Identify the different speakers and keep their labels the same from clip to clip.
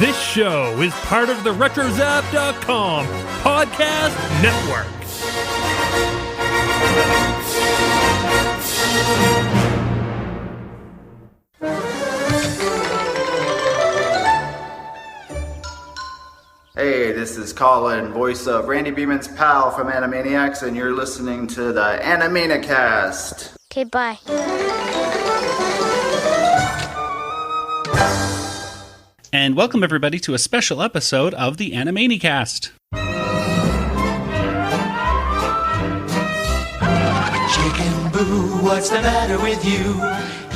Speaker 1: This show is part of the RetroZap.com podcast network.
Speaker 2: Hey, this is Colin, voice of Randy Beeman's pal from Animaniacs, and you're listening to the Animanicast.
Speaker 3: Okay, bye.
Speaker 4: And welcome everybody to a special episode of the Animanicast.
Speaker 5: Chicken Boo, what's the matter with you?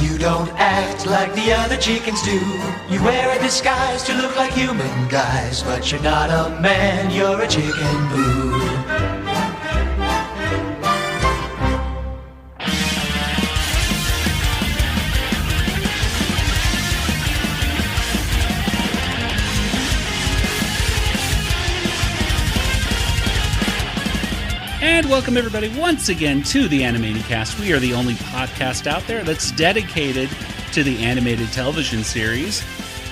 Speaker 5: You don't act like the other chickens do. You wear a disguise to look like human guys, but you're not a man, you're a chicken boo.
Speaker 4: And welcome everybody once again to the Animanicast. We are the only podcast out there that's dedicated to the animated television series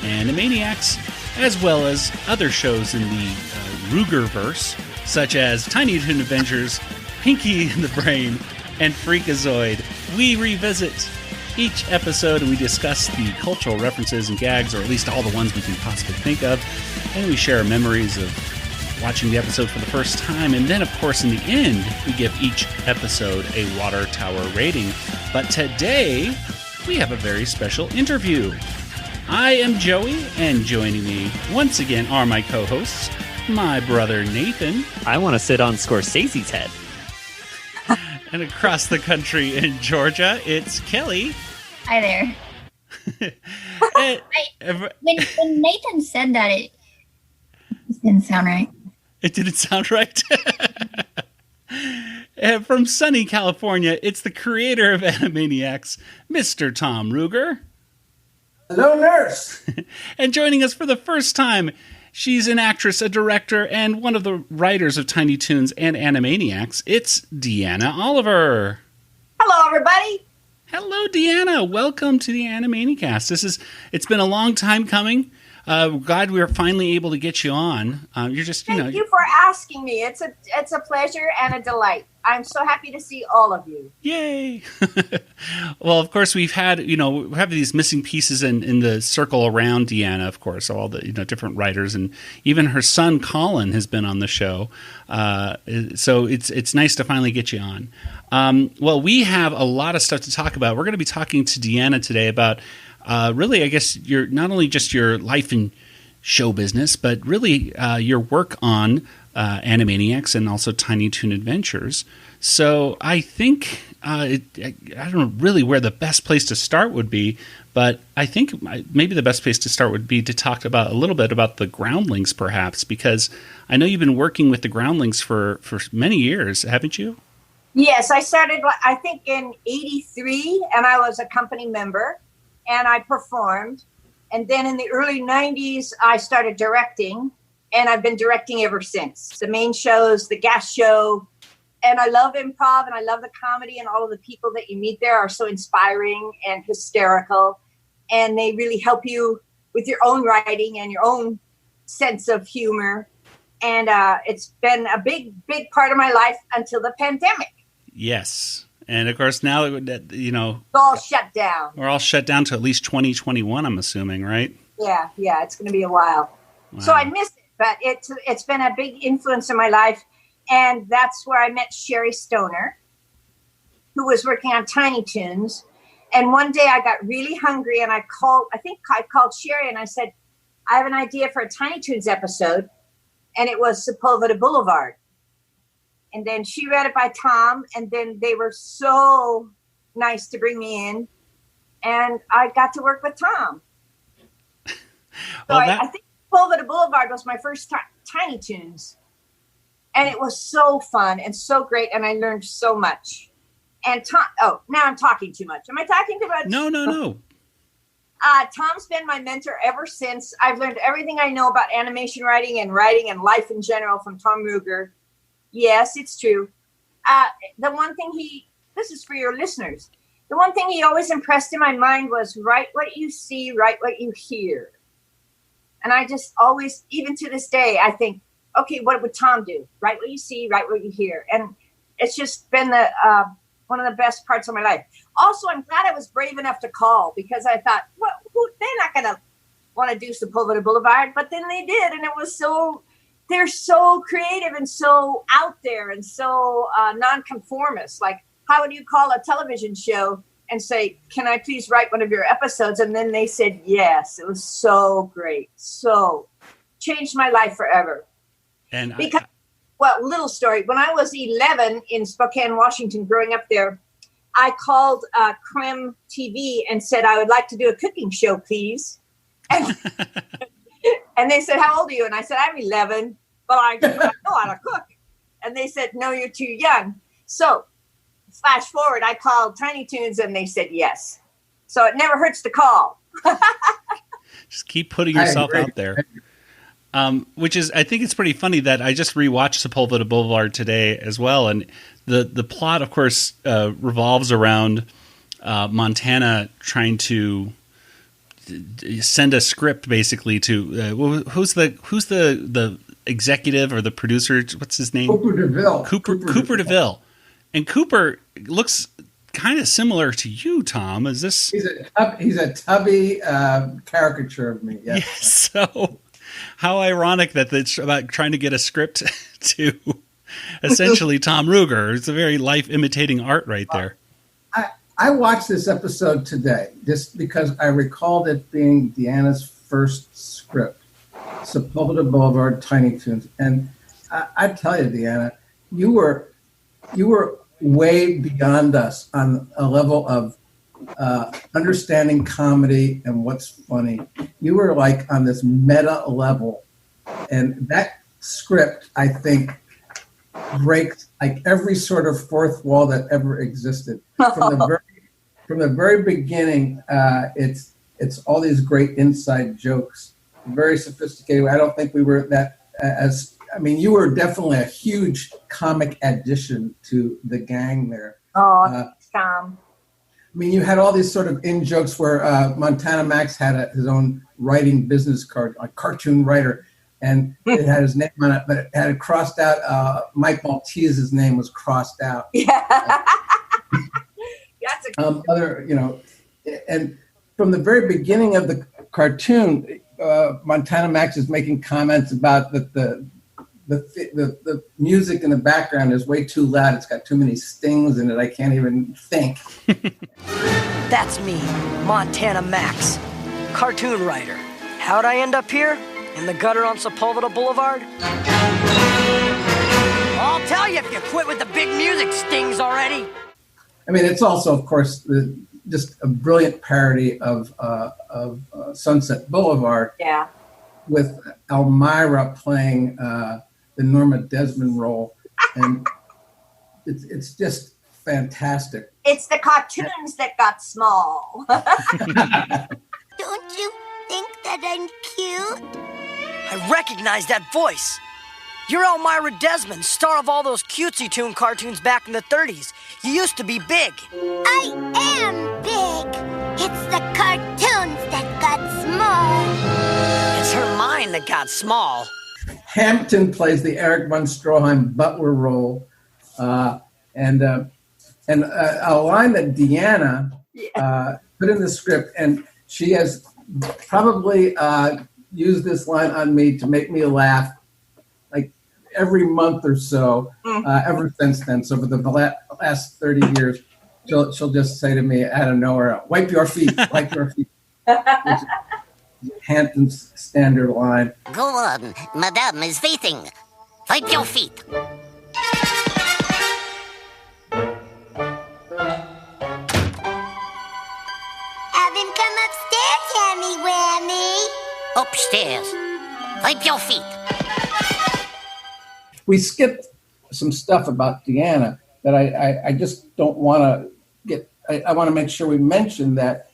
Speaker 4: Animaniacs, as well as other shows in the Rueggerverse, such as Tiny Toon Adventures, Pinky and the Brain, and Freakazoid. We revisit each episode and we discuss the cultural references and gags, or at least all the ones we can possibly think of, and we share memories of watching the episode for the first time, and then of course in the end we give each episode a water tower rating. But today we have a very special interview. I am Joey, and joining me once again are my co-hosts, my brother Nathan.
Speaker 6: I want to sit on Scorsese's head.
Speaker 4: And across the country in Georgia, it's Kelly.
Speaker 3: Hi there. When Nathan said that, it didn't sound right.
Speaker 4: It didn't sound right. And from sunny California, it's the creator of Animaniacs, Mr. Tom Ruegger.
Speaker 7: Hello, nurse.
Speaker 4: And joining us for the first time, she's an actress, a director, and one of the writers of Tiny Toons and Animaniacs. It's Deanna Oliver.
Speaker 8: Hello, everybody.
Speaker 4: Hello, Deanna. Welcome to the Animanicast. It's been a long time coming. Glad we were finally able to get you on. You're just,
Speaker 8: Thank you for asking me. It's a pleasure and a delight. I'm so happy to see all of you.
Speaker 4: Yay! Well, of course, we have these missing pieces in the circle around Deanna. Of course, all the different writers, and even her son Colin has been on the show. So it's nice to finally get you on. Well, we have a lot of stuff to talk about. We're going to be talking to Deanna today about. Really, I guess you're not only just your life in show business, but really your work on Animaniacs and also Tiny Toon Adventures. So I think I don't know really where the best place to start would be, but I think maybe the best place to start would be to talk about a little bit about the Groundlings, perhaps, because I know you've been working with the Groundlings for many years, haven't you?
Speaker 8: Yes, I started, I think, in '83, and I was a company member. And I performed. And then in the early 90s, I started directing. And I've been directing ever since. The main shows, the guest show. And I love improv and I love the comedy. And all of the people that you meet there are so inspiring and hysterical. And they really help you with your own writing and your own sense of humor. And it's been a big, big part of my life until the pandemic.
Speaker 4: Yes. And of course, now,
Speaker 8: it's all shut down.
Speaker 4: We're all shut down to at least 2021, I'm assuming, right?
Speaker 8: Yeah, it's going to be a while. Wow. So I miss it, but it's been a big influence in my life. And that's where I met Sherri Stoner, who was working on Tiny Toons. And one day I got really hungry and I called Sherri and I said, I have an idea for a Tiny Toons episode. And it was Sepulveda Boulevard. And then she read it by Tom, and then they were so nice to bring me in, and I got to work with Tom. I think Sepulveda Boulevard was my first Tiny Toons, and it was so fun and so great, and I learned so much. And Tom, now I'm talking too much. Am I talking too much?
Speaker 4: No.
Speaker 8: Tom's been my mentor ever since. I've learned everything I know about animation writing and life in general from Tom Ruegger. Yes, it's true. The one thing this is for your listeners. The one thing he always impressed in my mind was write what you see, write what you hear. And I just always, even to this day, I think, okay, what would Tom do? Write what you see, write what you hear. And it's just been one of the best parts of my life. Also, I'm glad I was brave enough to call, because I thought, they're not going to want to do Sepulveda Boulevard. But then they did. And it was they're so creative and so out there and so nonconformist. Like, how would you call a television show and say, can I please write one of your episodes? And then they said yes. It was so great. So changed my life forever. And little story. When I was 11 in Spokane, Washington, growing up there, I called Creme TV and said, I would like to do a cooking show, please. And, and they said, how old are you? And I said, I'm 11, but I know how to cook. And they said, no, you're too young. So flash forward, I called Tiny Toons and they said yes. So it never hurts to call.
Speaker 4: Just keep putting yourself out there. Which is, I think it's pretty funny that I just rewatched Sepulveda Boulevard today as well. And the plot, of course, revolves around Montana trying to send a script basically to who's the executive or the producer? What's his name?
Speaker 7: Cooper DeVille.
Speaker 4: Cooper DeVille. And Cooper looks kind of similar to you, Tom. Is this?
Speaker 7: He's a tubby caricature of me. Yes.
Speaker 4: Yes, so how ironic that it's about trying to get a script to essentially Tom Ruegger. It's a very life imitating art right there.
Speaker 7: I watched this episode today just because I recalled it being Deanna's first script, Sepulveda Boulevard, Tiny Toons. And I tell you, Deanna, you were way beyond us on a level of understanding comedy and what's funny. You were like on this meta level. And that script, I think, breaks like every sort of fourth wall that ever existed. From the very beginning, it's all these great inside jokes, very sophisticated. I don't think we were that you were definitely a huge comic addition to the gang there.
Speaker 8: Oh, Tom.
Speaker 7: I mean, you had all these sort of in-jokes where Montana Max had his own writing business card, a cartoon writer, and it had his name on it, but it had it crossed out. Mike Maltese's name was crossed out.
Speaker 8: Yeah.
Speaker 7: And from the very beginning of the cartoon, Montana Max is making comments about that the music in the background is way too loud. It's got too many stings in it. I can't even think.
Speaker 9: That's me, Montana Max, cartoon writer. How'd I end up here? In the gutter on Sepulveda Boulevard? I'll tell you if you quit with the big music stings already.
Speaker 7: I mean, it's also, of course, just a brilliant parody of Sunset Boulevard.
Speaker 8: Yeah.
Speaker 7: With Elmira playing the Norma Desmond role, and it's just fantastic.
Speaker 8: It's the cartoons that got small.
Speaker 10: Don't you think that I'm cute?
Speaker 9: I recognize that voice. You're Elmira Desmond, star of all those cutesy Toon cartoons back in the 30s. You used to be big.
Speaker 10: I am big. It's the cartoons that got small.
Speaker 9: It's her mind that got small.
Speaker 7: Hampton plays the Eric von Stroheim butler role, and a line that Deanna put in the script, and she has probably used this line on me to make me laugh like every month or so ever since then. So for the last 30 years, she'll just say to me out of nowhere, wipe your feet, wipe your feet. Hampton's standard line.
Speaker 10: Go on, Madame is waiting. Wipe your feet. Have him come upstairs, Hammy Whammy. Upstairs. Wipe your feet.
Speaker 7: We skipped some stuff about Deanna that I just don't want to get. I want to make sure we mention that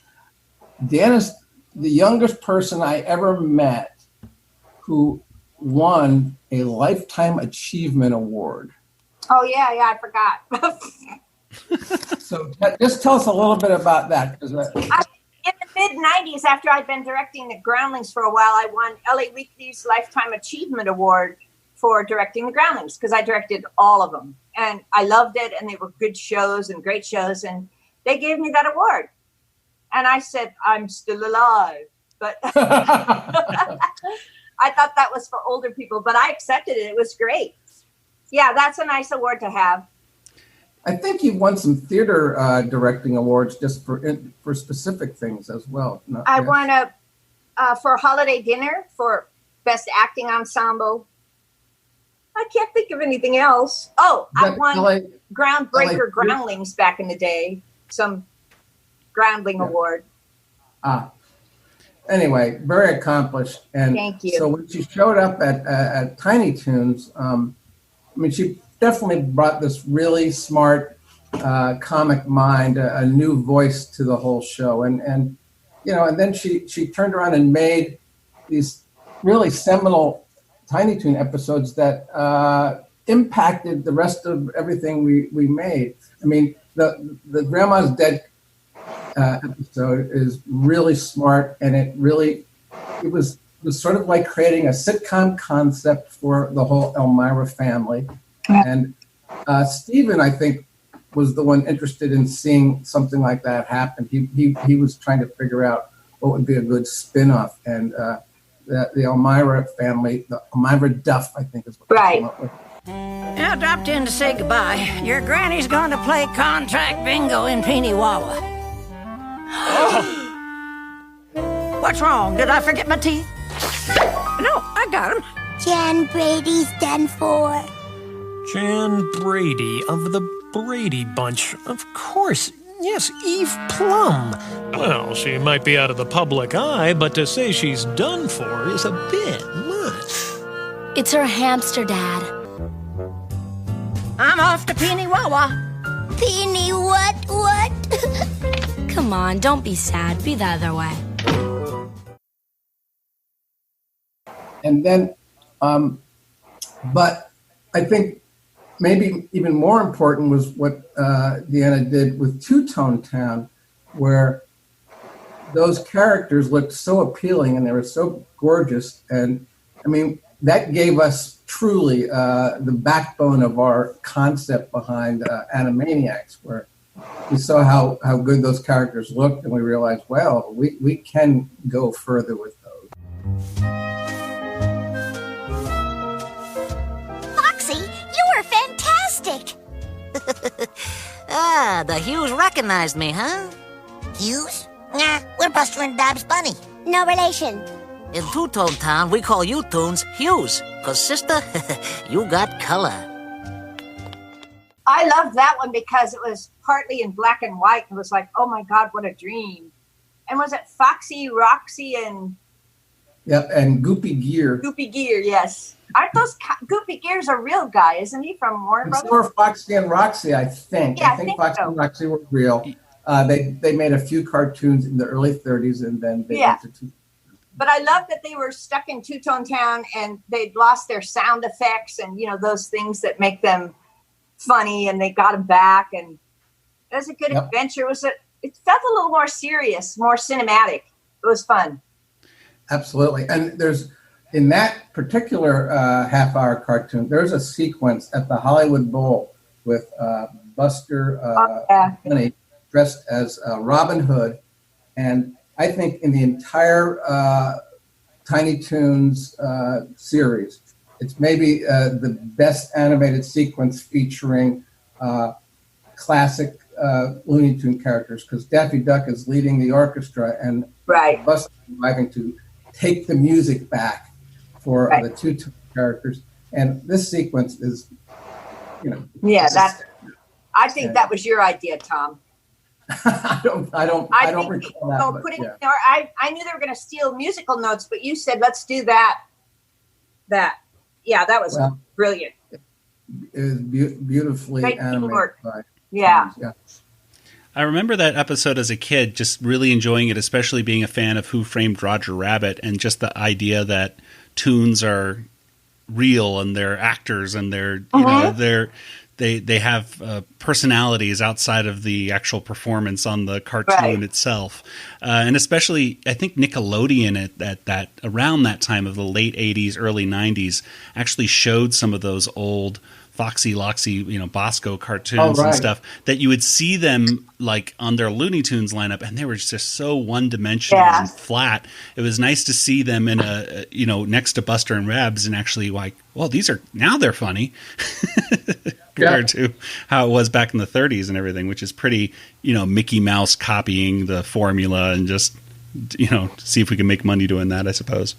Speaker 7: Deanna's the youngest person I ever met who won a Lifetime Achievement Award.
Speaker 8: Oh, yeah, I forgot.
Speaker 7: So just tell us a little bit about that.
Speaker 8: In the mid-90s, after I'd been directing the Groundlings for a while, I won LA Weekly's Lifetime Achievement Award for directing the Groundlings, because I directed all of them. And I loved it, and they were good shows and great shows, and they gave me that award. And I said, I'm still alive. But I thought that was for older people, but I accepted it. It was great. Yeah, that's a nice award to have.
Speaker 7: I think you've won some theater directing awards just for specific things as well.
Speaker 8: I won for Holiday Dinner for Best Acting Ensemble. I can't think of anything else. Oh, I won Groundbreaker Groundlings back in the day. Some Groundling award.
Speaker 7: Anyway, very accomplished. And
Speaker 8: thank you.
Speaker 7: So when she showed up at Tiny Toons, she definitely brought this really smart comic mind, a new voice to the whole show. And then she turned around and made these really seminal Tiny Toon episodes that impacted the rest of everything we made. I mean, the Grandma's Dead episode is really smart, and it was sort of like creating a sitcom concept for the whole Elmira family. And Stephen, I think, was the one interested in seeing something like that happen. He was trying to figure out what would be a good spin-off, and the Elmira family, the Elmira Duff, I think is what they came up with.
Speaker 11: I dropped in to say goodbye. Your granny's going to play contract bingo in Peeny Walla. What's wrong? Did I forget my teeth? No, I got them.
Speaker 10: Jan Brady's done for.
Speaker 1: Jan Brady of the Brady Bunch. Of course. Yes, Eve Plum. Well, she might be out of the public eye, but to say she's done for is a bit much.
Speaker 12: It's her hamster, Dad.
Speaker 11: I'm off to Peeny Wawa.
Speaker 10: Peeny what?
Speaker 12: Come on, don't be sad. Be the other way.
Speaker 7: And then, but I think maybe even more important was what Deanna did with Two-Tone Town, where those characters looked so appealing and they were so gorgeous. And I mean, that gave us truly the backbone of our concept behind Animaniacs, where we saw how good those characters looked, and we realized, well, we can go further with those.
Speaker 10: Foxy, you were fantastic.
Speaker 11: The Hughes recognized me, huh?
Speaker 10: Hughes? Nah, we're Buster and Babs Bunny. No relation.
Speaker 11: In Two-Tone Town, we call you Toons Hughes, 'cause sister, you got color.
Speaker 8: I loved that one because it was partly in black and white. It was like, oh my God, what a dream. And was it Foxy, Roxy, and...
Speaker 7: Yep, and Goopy Gear.
Speaker 8: Goopy Gear, yes. Aren't those... Goopy Gear's a real guy, isn't he, from Warner Brothers?
Speaker 7: It's more Foxy and Roxy, I think.
Speaker 8: Yeah,
Speaker 7: I think Foxy and Roxy were real. They made a few cartoons in the early 30s, and then they went to two.
Speaker 8: But I love that they were stuck in Two-Tone Town, and they'd lost their sound effects and, those things that make them funny, and they got them back, and it was a good adventure. It felt a little more serious, more cinematic. It was fun.
Speaker 7: Absolutely. And there's, in that particular half-hour cartoon, there's a sequence at the Hollywood Bowl with Buster Bunny dressed as Robin Hood, and I think in the entire Tiny Toons series, it's maybe the best animated sequence featuring classic Looney Tune characters, because Daffy Duck is leading the orchestra and Buster is arriving to take the music back for the two characters. And this sequence is,
Speaker 8: Yeah, I think that was your idea, Tom.
Speaker 7: I don't recall that.
Speaker 8: I knew they were going to steal musical notes, but you said, let's do that. Yeah, that was brilliant.
Speaker 7: It was beautifully animated.
Speaker 8: Yeah.
Speaker 4: I remember that episode as a kid, just really enjoying it, especially being a fan of Who Framed Roger Rabbit, and just the idea that Toons are real and they're actors and they're they have personalities outside of the actual performance on the cartoon itself, and especially I think Nickelodeon at that around that time of the late 80s, early 90s actually showed some of those old Foxy Loxy, Bosco cartoons and stuff that you would see them like on their Looney Tunes lineup, and they were just so one-dimensional and flat. It was nice to see them in a next to Buster and Rebs and actually like, well, they're funny compared to how it was back in the 30s and everything, which is pretty, Mickey Mouse copying the formula and just, see if we can make money doing that, I suppose.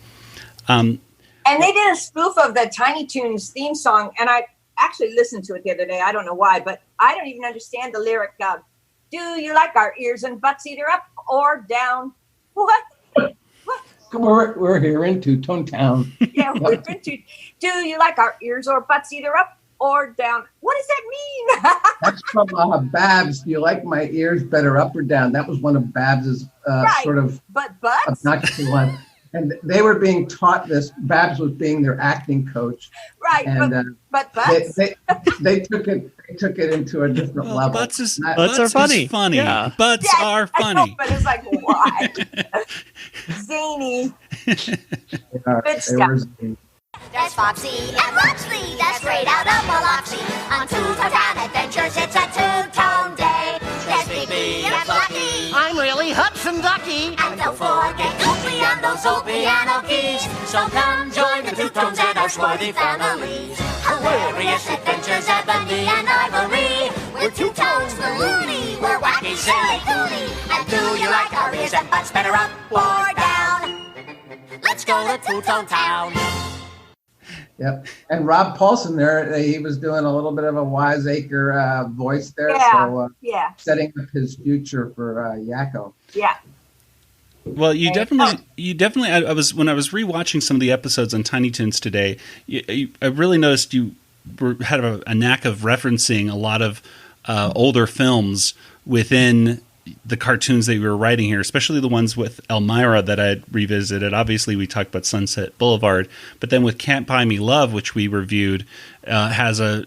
Speaker 8: And they did a spoof of the Tiny Toons theme song, and I actually listened to it the other day. I don't know why, but I don't even understand the lyric of, do you like our ears and butts either up or down? What?
Speaker 7: We're here in Two-Tone Town.
Speaker 8: Yeah, we're into, do you like our ears or butts either up or down? What does that mean?
Speaker 7: That's from Babs. Do you like my ears better up or down? That was one of Babs's sort of obnoxious ones. And they were being taught this. Babs was being their acting coach.
Speaker 8: Right,
Speaker 7: and,
Speaker 8: but butts?
Speaker 7: They took it into a different level.
Speaker 6: Butts are funny.
Speaker 4: Yeah. Butts are funny.
Speaker 8: I know, but it's like, why? Zany. Good stuff.
Speaker 10: There's Foxy and Loxley, that's straight out of Biloxi. On Two-Tone Town Adventures, it's a two-tone day. There's Bigby and Flocky.
Speaker 11: I'm really Hudson Ducky.
Speaker 10: And don't forget Goofy and those old piano keys. So come join the Two-Tones and our swarthy families. Hilarious adventures at Bundy and Ivory. We're Two-Tones, we're loony, we're wacky, silly, goony. And do you like our ears and butts better up or down? Let's go to Two-Tone Town.
Speaker 7: Yep. And Rob Paulson there, he was doing a little bit of a wiseacre voice there. Setting up his future for Yakko.
Speaker 8: Yeah.
Speaker 4: Well, you definitely. I was when I was rewatching some of the episodes on Tiny Toons today. I really noticed you had a knack of referencing a lot of older films within the cartoons that you were writing here, especially the ones with Elmira that I had revisited. Obviously, we talked about Sunset Boulevard, but then with Can't Buy Me Love, which we reviewed, has a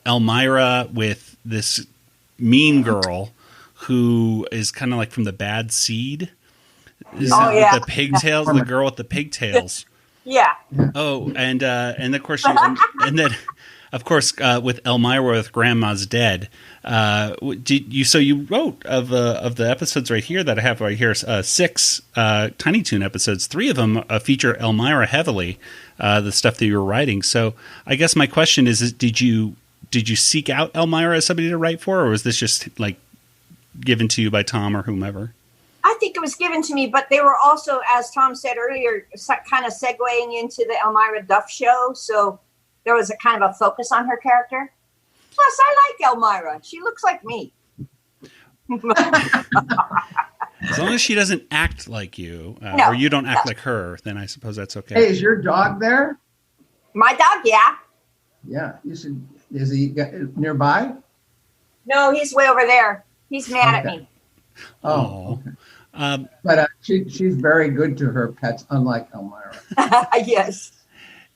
Speaker 4: Elmira with this mean girl who is kind of like from the Bad Seed. With the pigtails, the girl with the pigtails.
Speaker 8: Yeah.
Speaker 4: Oh, and of course, and then. Of course, with Elmira with Grandma's Dead, you wrote of the episodes right here that I have right here 6 Tiny Toon episodes. 3 of them feature Elmira heavily, the stuff that you were writing. So I guess my question is did you seek out Elmira as somebody to write for, or was this just like given to you by Tom or whomever?
Speaker 8: I think it was given to me, but they were also, as Tom said earlier, kind of segueing into the Elmira Duff show. So there was a kind of a focus on her character. Plus, I like Elmira. She looks like me.
Speaker 4: As long as she doesn't act like you, or you don't act like her, then I suppose that's okay.
Speaker 7: Hey, is your dog there?
Speaker 8: My dog, yeah.
Speaker 7: Yeah, is he nearby?
Speaker 8: No, he's way over there. He's mad at me.
Speaker 7: Oh, okay. But she's very good to her pets, unlike Elmira.
Speaker 8: Yes.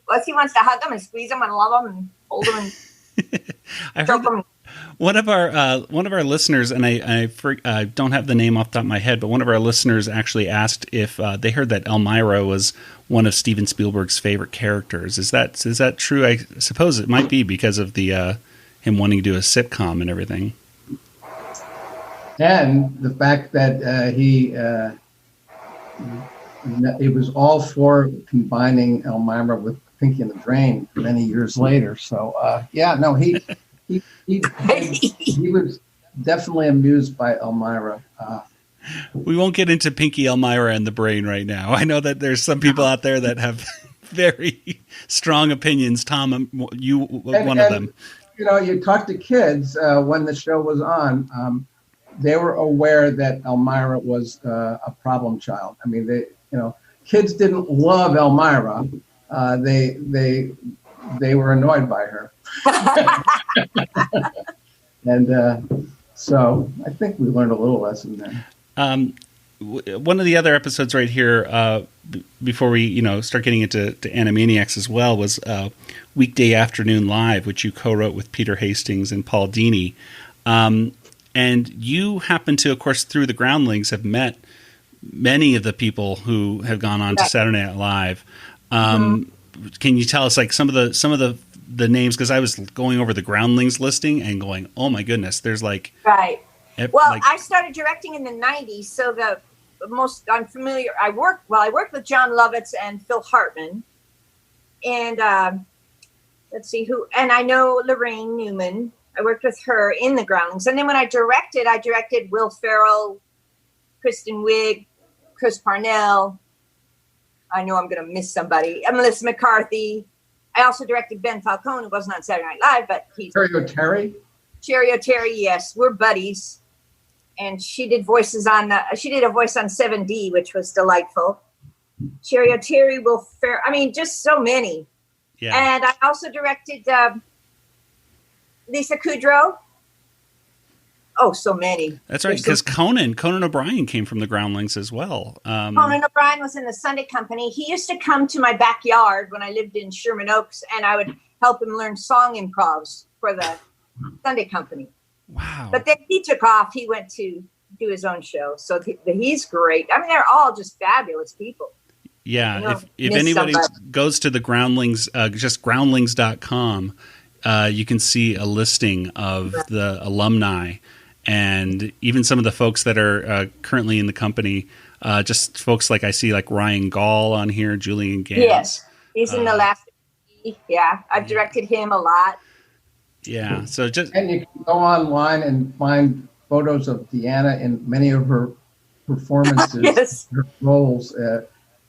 Speaker 8: Well, he wants to hug them and squeeze them and love them and hold them and stroke them.
Speaker 4: One of our listeners, and I don't have the name off the top of my head, but one of our listeners actually asked if they heard that Elmira was one of Steven Spielberg's favorite characters. Is that true? I suppose it might be because of the him wanting to do a sitcom and everything. And
Speaker 7: the fact that it was all for combining Elmira with Pinky and the Brain many years later. So he was definitely amused by Elmira.
Speaker 4: We won't get into Pinky, Elmira, and the Brain right now. I know that there's some people out there that have very strong opinions. Tom, you one of them.
Speaker 7: You talk to kids when the show was on. They were aware that Elmira was a problem child. I mean, kids didn't love Elmira. They were annoyed by her. And so I think we learned a little lesson there.
Speaker 4: one of the other episodes right here, before we start getting into Animaniacs as well, was Weekday Afternoon Live, which you co-wrote with Peter Hastings and Paul Dini. And you happen to, of course, through the Groundlings, have met many of the people who have gone on to Saturday Night Live. Can you tell us like some of the names? Because I was going over the Groundlings listing and going, oh my goodness, there's like
Speaker 8: I started directing in the 90s, so the most unfamiliar. I worked with John Lovitz and Phil Hartman, and let's see who. And I know Lorraine Newman. I worked with her in the Groundlings, and then when I directed Will Ferrell, Kristen Wiig, Chris Parnell. I know I'm going to miss somebody. Melissa McCarthy. I also directed Ben Falcone, who wasn't on Saturday Night Live, but he's Sherri O'Terry. Yes, we're buddies. And she did voices on. She did a voice on 7D, which was delightful. Sherri O'Terry, Will Ferrell. I mean, just so many. Yeah. And I also directed Lisa Kudrow. Oh, so many.
Speaker 4: That's right, because Conan O'Brien came from the Groundlings as well.
Speaker 8: Conan O'Brien was in the Sunday Company. He used to come to my backyard when I lived in Sherman Oaks, and I would help him learn song improvs for the Sunday Company.
Speaker 4: Wow.
Speaker 8: But then he took off. He went to do his own show. So he's great. I mean, they're all just fabulous people.
Speaker 4: Yeah, if anybody goes to the Groundlings, just groundlings.com, you can see a listing of the alumni and even some of the folks that are currently in the company. Just folks like I see like Ryan Gall on here, Julian Gans.
Speaker 8: Yes, he's in the last. Yeah, I've directed him a lot.
Speaker 4: Yeah, so
Speaker 7: and you can go online and find photos of Deanna in many of her performances, her roles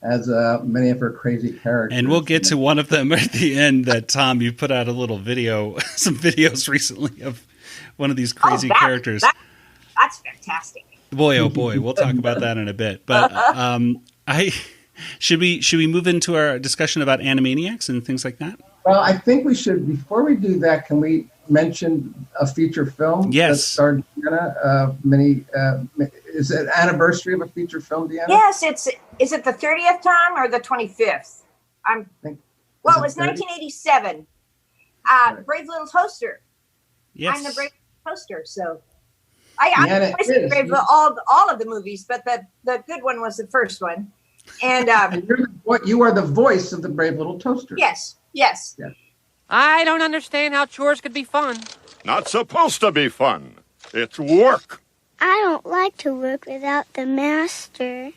Speaker 7: as many of her crazy characters.
Speaker 4: And we'll get to one of them at the end. That Tom, you put out a little video, some videos recently of one of these crazy characters.
Speaker 8: That's fantastic.
Speaker 4: Boy, oh boy, we'll talk about that in a bit. But should we move into our discussion about Animaniacs and things like that?
Speaker 7: Well, I think we should. Before we do that, can we mention a feature film?
Speaker 4: Yes.
Speaker 7: That starred Deanna. Is it anniversary of a feature film, Deanna?
Speaker 8: Yes, is it the 30th time or the 25th? It was 1987. Brave Little Toaster.
Speaker 4: Yes.
Speaker 8: I'm the Brave Little Toaster, so I Brave all of the movies, but the good one was the first one. And
Speaker 7: you are the voice of the Brave Little Toaster.
Speaker 8: Yes.
Speaker 13: I don't understand how chores could be fun.
Speaker 14: Not supposed to be fun. It's work.
Speaker 15: I don't like to work without the master.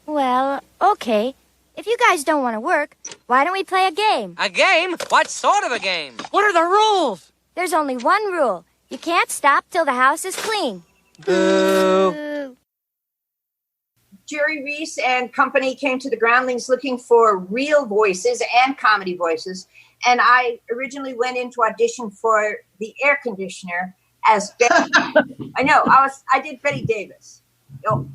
Speaker 12: Well, okay. If you guys don't want to work, why don't we play a game?
Speaker 13: A game? What sort of a game? What are the rules?
Speaker 12: There's only one rule. You can't stop till the house is clean.
Speaker 13: Boo.
Speaker 8: Jerry Reese and company came to the Groundlings looking for real voices and comedy voices. And I originally went in to audition for the air conditioner as Betty. I did Betty Davis.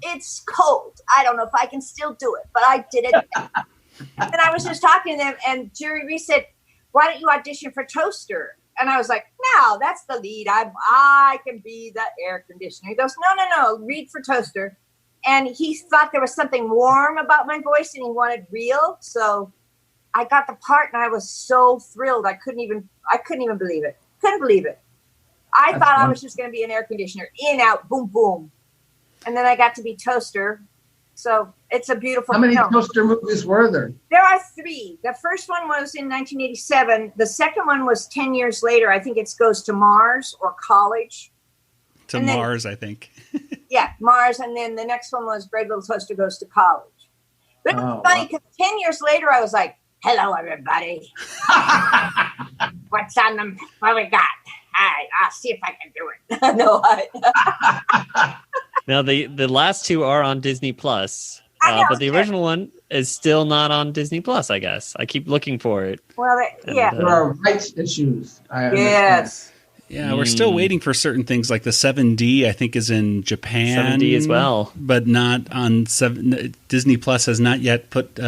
Speaker 8: It's cold. I don't know if I can still do it, but I did it. And I was just talking to them, and Jerry Reese said, "Why don't you audition for Toaster?" And I was like, "No, that's the lead. I can be the air conditioner." He goes, "No, read for Toaster." And he thought there was something warm about my voice, and he wanted real. So I got the part, and I was so thrilled. I couldn't even believe it. Couldn't believe it. I thought I was just going to be an air conditioner, in, out, boom, boom. And then I got to be Toaster. So it's a beautiful
Speaker 7: film. How many
Speaker 8: film.
Speaker 7: Toaster movies were there?
Speaker 8: There are 3. The first one was in 1987. The second one was 10 years later. I think it goes to Mars or college.
Speaker 4: Mars, I think.
Speaker 8: Yeah, Mars. And then the next one was Brave Little Toaster Goes to College. But it was funny because 10 years later, I was like, "Hello, everybody. What's on them? What we got? I'll see if I can do it." No,
Speaker 6: Now, the last 2 are on Disney Plus, but the original one is still not on Disney Plus, I guess. I keep looking for it.
Speaker 8: Well, yeah.
Speaker 7: There are rights issues.
Speaker 8: Yes.
Speaker 4: Yeah, we're still waiting for certain things like the 7D, I think, is in Japan.
Speaker 6: 7D as well.
Speaker 4: But not on Disney Plus has not yet put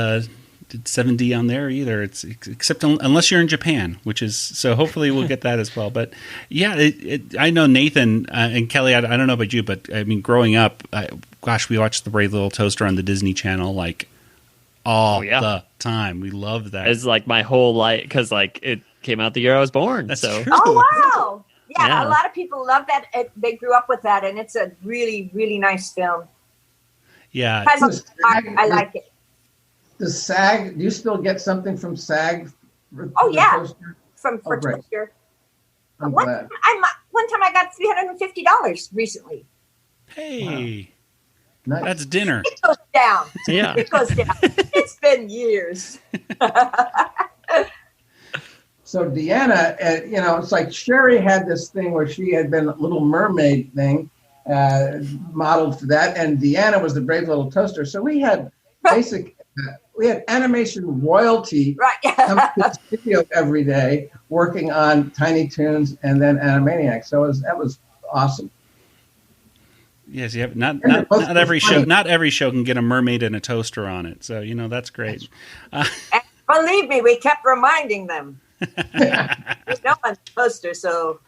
Speaker 4: 7D on there either. It's except unless you're in Japan, which is so. Hopefully, we'll get that as well. But yeah, I know Nathan and Kelly. I don't know about you, but I mean, growing up, we watched The Brave Little Toaster on the Disney Channel like all the time. We loved that.
Speaker 6: It's like my whole life because like it came out the year I was born.
Speaker 4: That's
Speaker 6: so.
Speaker 4: true.
Speaker 8: Oh wow! Yeah, a lot of people love that. They grew up with that, and it's a really, really nice film.
Speaker 4: Yeah,
Speaker 8: I like it.
Speaker 7: The SAG, do you still get something from SAG?
Speaker 8: Oh yeah, for
Speaker 7: great.
Speaker 8: Toaster.
Speaker 7: I'm
Speaker 8: One
Speaker 7: glad.
Speaker 8: time I got $350 recently.
Speaker 4: Hey,
Speaker 7: nice.
Speaker 4: That's dinner.
Speaker 8: It goes down.
Speaker 6: Yeah,
Speaker 8: it goes down. It's been years.
Speaker 7: So Deanna, it's like Sherri had this thing where she had been a Little Mermaid thing, modeled for that, and Deanna was the Brave Little Toaster. So we had we had animation royalty come to the studio every day, working on Tiny Toons and then Animaniacs. So that was awesome.
Speaker 4: Yes, you have not every show. Not every show can get a mermaid and a toaster on it. So that's great.
Speaker 8: Believe me, we kept reminding them. There's no one's toaster, so.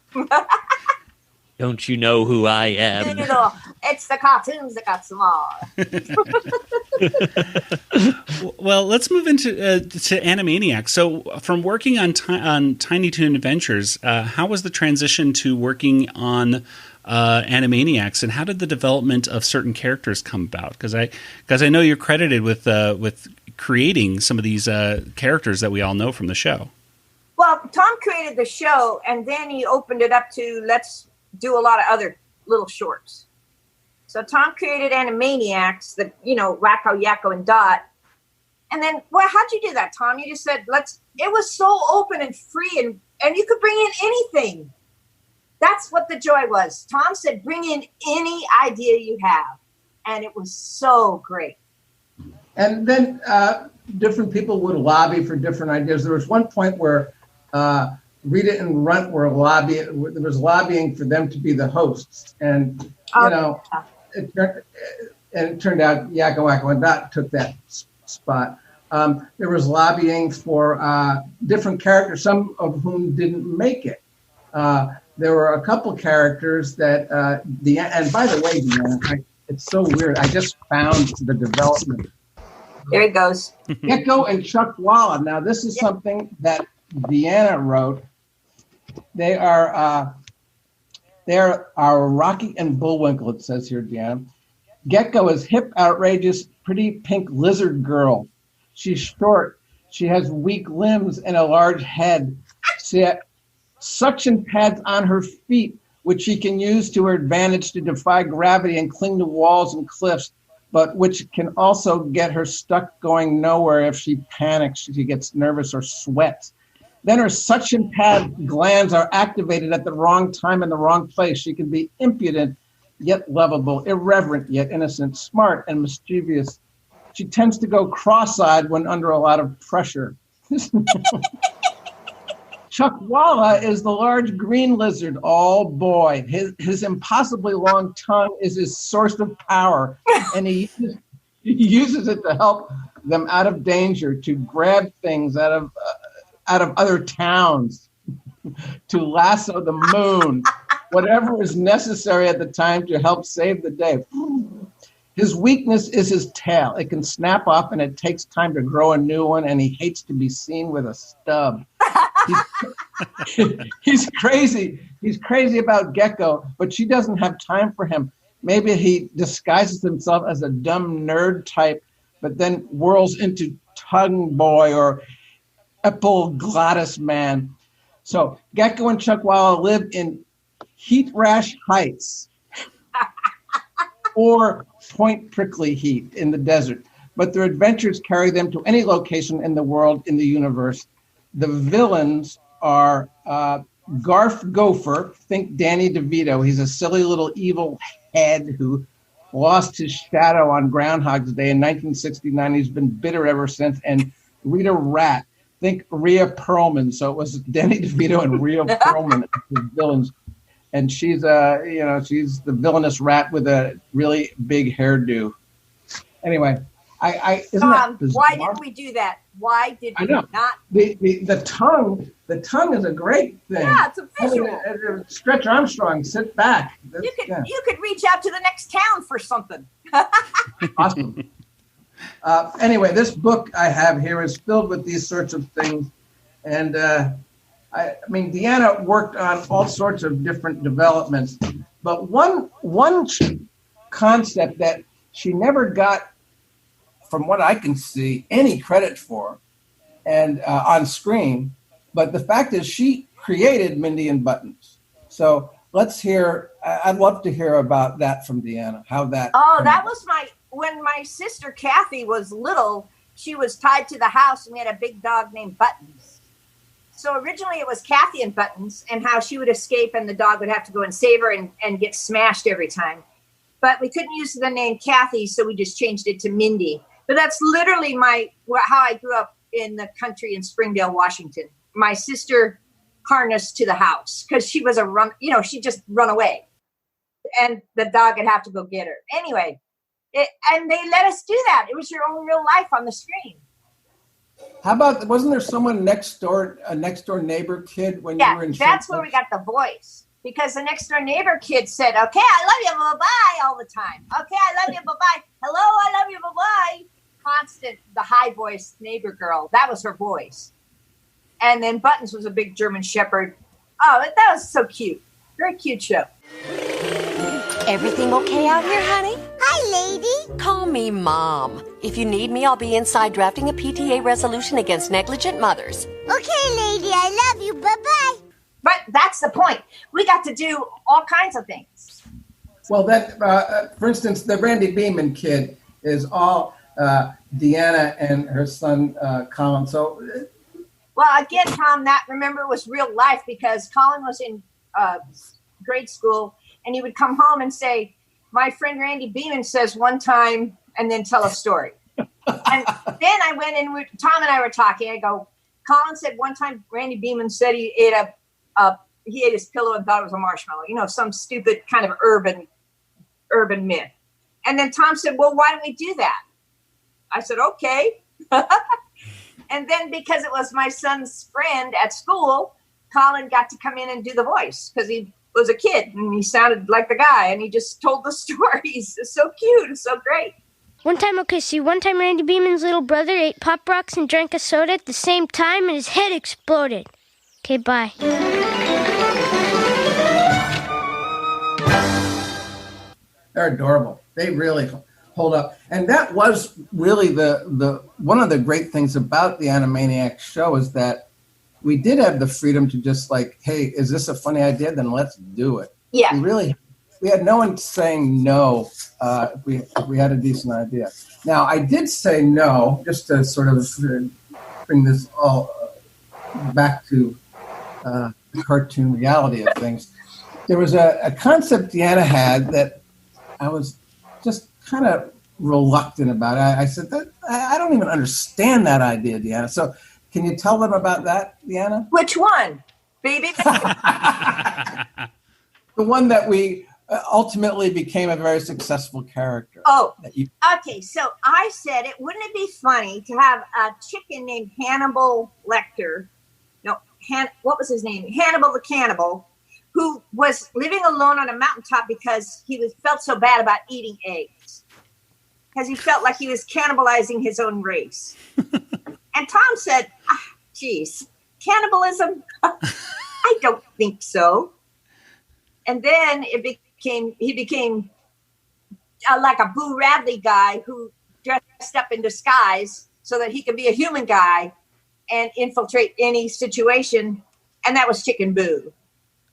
Speaker 6: Don't you know who I am?
Speaker 8: It's the cartoons that got small.
Speaker 4: Well, let's move into to Animaniacs. So, from working on Tiny Toon Adventures, how was the transition to working on Animaniacs, and how did the development of certain characters come about? Because I know you're credited with creating some of these characters that we all know from the show.
Speaker 8: Well, Tom created the show, and then he opened it up to let's do a lot of other little shorts. So Tom created Animaniacs, Wacko, Yakko, and Dot. And then, how'd you do that, Tom? You just said, it was so open and free, and you could bring in anything. That's what the joy was. Tom said, bring in any idea you have. And it was so great.
Speaker 7: And then different people would lobby for different ideas. There was one point where Rita and Runt were lobbying. There was lobbying for them to be the hosts, and it turned out Yakko, Wacko, and Dot took that spot. There was lobbying for different characters, some of whom didn't make it. There were a couple characters that and by the way, Deanna, it's so weird. I just found the development.
Speaker 8: There it goes.
Speaker 7: Gekko and Chuck Walla. Now, this is something that Deanna wrote. They are Rocky and Bullwinkle, it says here, Deanna. Gekko is hip, outrageous, pretty pink lizard girl. She's short. She has weak limbs and a large head. She has suction pads on her feet, which she can use to her advantage to defy gravity and cling to walls and cliffs, but which can also get her stuck going nowhere if she panics, she gets nervous or sweats. Then her suction pad glands are activated at the wrong time in the wrong place. She can be impudent, yet lovable, irreverent, yet innocent, smart, and mischievous. She tends to go cross-eyed when under a lot of pressure. Chuck Walla is the large green lizard. Oh boy, his impossibly long tongue is his source of power, and he uses it to help them out of danger, to grab things out of other towns, to lasso the moon, whatever is necessary at the time to help save the day. His weakness is his tail. It can snap off, and it takes time to grow a new one, and he hates to be seen with a stub. He's crazy. He's crazy about Gekko, but she doesn't have time for him. Maybe he disguises himself as a dumb nerd type, but then whirls into tongue boy or epiglottis man. So Gekko and Chuck Walla live in Heat Rash Heights or Point Prickly Heat in the desert, but their adventures carry them to any location in the world, in the universe. The villains are Garf Gopher, think Danny DeVito. He's a silly little evil head who lost his shadow on Groundhog's Day in 1969. He's been bitter ever since. And Rita Rat, think Rhea Perlman. So it was Danny DeVito and Rhea Perlman as the villains. And she's she's the villainous rat with a really big hairdo. Anyway, Isn't that bizarre?
Speaker 8: Why did we do that? Why did we not?
Speaker 7: The tongue is a great thing.
Speaker 8: Yeah, it's a visual.
Speaker 7: Stretch Armstrong, sit back.
Speaker 8: You could reach out to the next town for something.
Speaker 7: Awesome. Anyway, this book I have here is filled with these sorts of things. And I mean, Deanna worked on all sorts of different developments. But one concept that she never got, from what I can see, any credit for and on screen. But the fact is she created Mindy and Buttons. So let's hear, I'd love to hear about that from Deanna, how that.
Speaker 8: Oh, that was when my sister Kathy was little, she was tied to the house and we had a big dog named Buttons. So originally it was Kathy and Buttons and how she would escape and the dog would have to go and save her and get smashed every time. But we couldn't use the name Kathy, so we just changed it to Mindy. But that's literally how I grew up in the country in Springdale, Washington. My sister harnessed to the house because she was she'd just run away. And the dog would have to go get her. Anyway, and they let us do that. It was your own real life on the screen.
Speaker 7: How about, wasn't there someone a next door neighbor kid when you were in?
Speaker 8: That's where we got the voice. Because the next door neighbor kid said, okay, I love you, bye-bye, all the time. Okay, I love you, bye-bye. Hello, I love you, bye-bye. Constant, the high voice neighbor girl. That was her voice. And then Buttons was a big German Shepherd. Oh, that was so cute. Very cute show.
Speaker 16: Everything okay out here, honey?
Speaker 15: Hi, lady.
Speaker 16: Call me Mom. If you need me, I'll be inside drafting a PTA resolution against negligent mothers.
Speaker 15: Okay, lady, I love you. Bye-bye.
Speaker 8: But that's the point. We got to do all kinds of things.
Speaker 7: Well, that, for instance, the Randy Beeman kid is all Deanna and her son, Colin. So,
Speaker 8: well, again, Tom, that remember was real life because Colin was in grade school and he would come home and say, my friend Randy Beeman says one time, and then tell a story. And then I went and Tom and I were talking. I go, Colin said one time Randy Beeman said he ate his pillow and thought it was a marshmallow, some stupid kind of urban myth. And then Tom said, well, why don't we do that? I said, okay. And then because it was my son's friend at school, Colin got to come in and do the voice because he was a kid and he sounded like the guy and he just told the stories. It's so cute. It's so great.
Speaker 15: One time Randy Beeman's little brother ate Pop Rocks and drank a soda at the same time and his head exploded. Okay, bye.
Speaker 7: They're adorable. They really hold up. And that was really the one of the great things about the Animaniacs show is that we did have the freedom to just like, hey, is this a funny idea? Then let's do it.
Speaker 8: Yeah.
Speaker 7: We had no one saying no if we had a decent idea. Now, I did say no, just to sort of bring this all back to the cartoon reality of things. There was a concept Deanna had that I was just kind of reluctant about. I said, I don't even understand that idea, Deanna. So can you tell them about that, Deanna?
Speaker 8: Which one, baby?
Speaker 7: The one that we ultimately became a very successful character.
Speaker 8: Oh, okay. So I said, wouldn't it be funny to have a chicken named Hannibal Lecter? No, what was his name? Hannibal the Cannibal, who was living alone on a mountaintop because he felt so bad about eating eggs. Because he felt like he was cannibalizing his own race. And Tom said, geez, cannibalism? I don't think so. And then he became like a Boo Radley guy who dressed up in disguise so that he could be a human guy and infiltrate any situation. And that was Chicken Boo.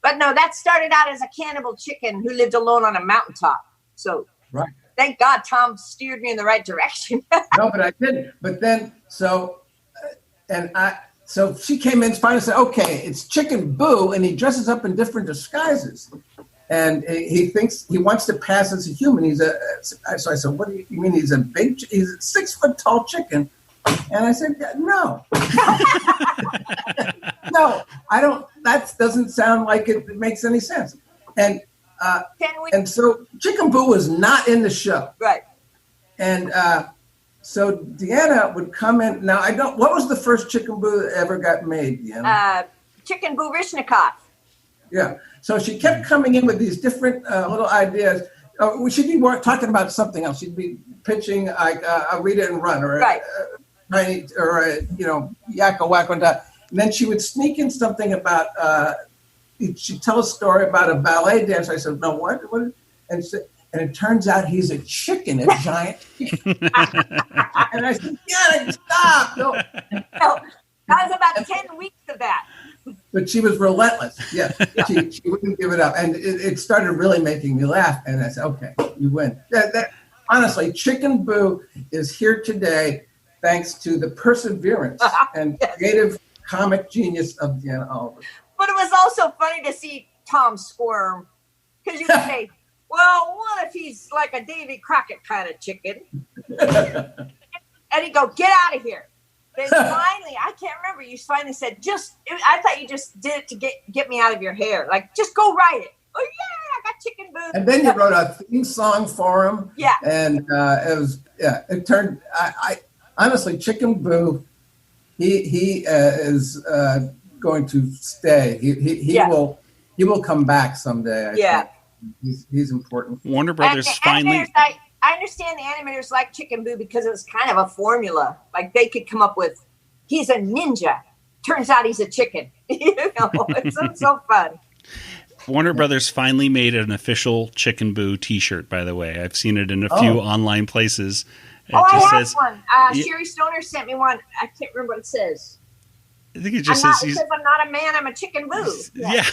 Speaker 8: But no, that started out as a cannibal chicken who lived alone on a mountaintop. So
Speaker 7: right.
Speaker 8: Thank God Tom steered me in the right direction.
Speaker 7: No, but I didn't. But then, so she came in finally said, okay, it's Chicken Boo, and he dresses up in different disguises. And he thinks he wants to pass as a human. So I said, what do you mean he's a 6-foot tall chicken? And I said, no. No, I don't, that doesn't sound like it makes any sense. And so Chicken Boo was not in the show.
Speaker 8: Right.
Speaker 7: And So Deanna would come in. Now, what was the first Chicken Boo that ever got made, Deanna?
Speaker 8: Chicken Boo Rishnikov.
Speaker 7: Yeah. So she kept coming in with these different little ideas. She'd be talking about something else. She'd be pitching like a Read It and Run or
Speaker 8: right.
Speaker 7: Yakko Wacko and Da. And then she would sneak in something about, she'd tell a story about a ballet dancer. I said, no, what? And it turns out he's a chicken, a giant chicken. And I said, yeah, stop. No,
Speaker 8: that was about 10 weeks of that.
Speaker 7: But she was relentless. Yes, she wouldn't give it up. And it started really making me laugh. And I said, okay, you win. Honestly, Chicken Boo is here today thanks to the perseverance and creative comic genius of Deanna Oliver.
Speaker 8: But it was also funny to see Tom squirm. Because you would say, well, what if he's like a Davy Crockett kind of chicken? And he'd go, get out of here. Then finally, I can't remember, you finally said, I thought you just did it to get me out of your hair. Like, just go write it. Oh, yeah, I got Chicken Boo.
Speaker 7: And then you wrote a theme song for him.
Speaker 8: Yeah.
Speaker 7: And it turned, honestly, Chicken Boo, he is going to stay. He will come back someday. I think. He's important.
Speaker 4: Warner Brothers finally.
Speaker 8: I understand the animators like Chicken Boo because it was kind of a formula. Like they could come up with, he's a ninja. Turns out he's a chicken. It's so fun.
Speaker 4: Warner Brothers finally made an official Chicken Boo T-shirt. By the way, I've seen it in a few online places.
Speaker 8: I have one. Sherri Stoner sent me one. I can't remember what it says.
Speaker 4: I think it just says,
Speaker 8: I'm not a man. I'm a Chicken Boo.
Speaker 4: Yeah.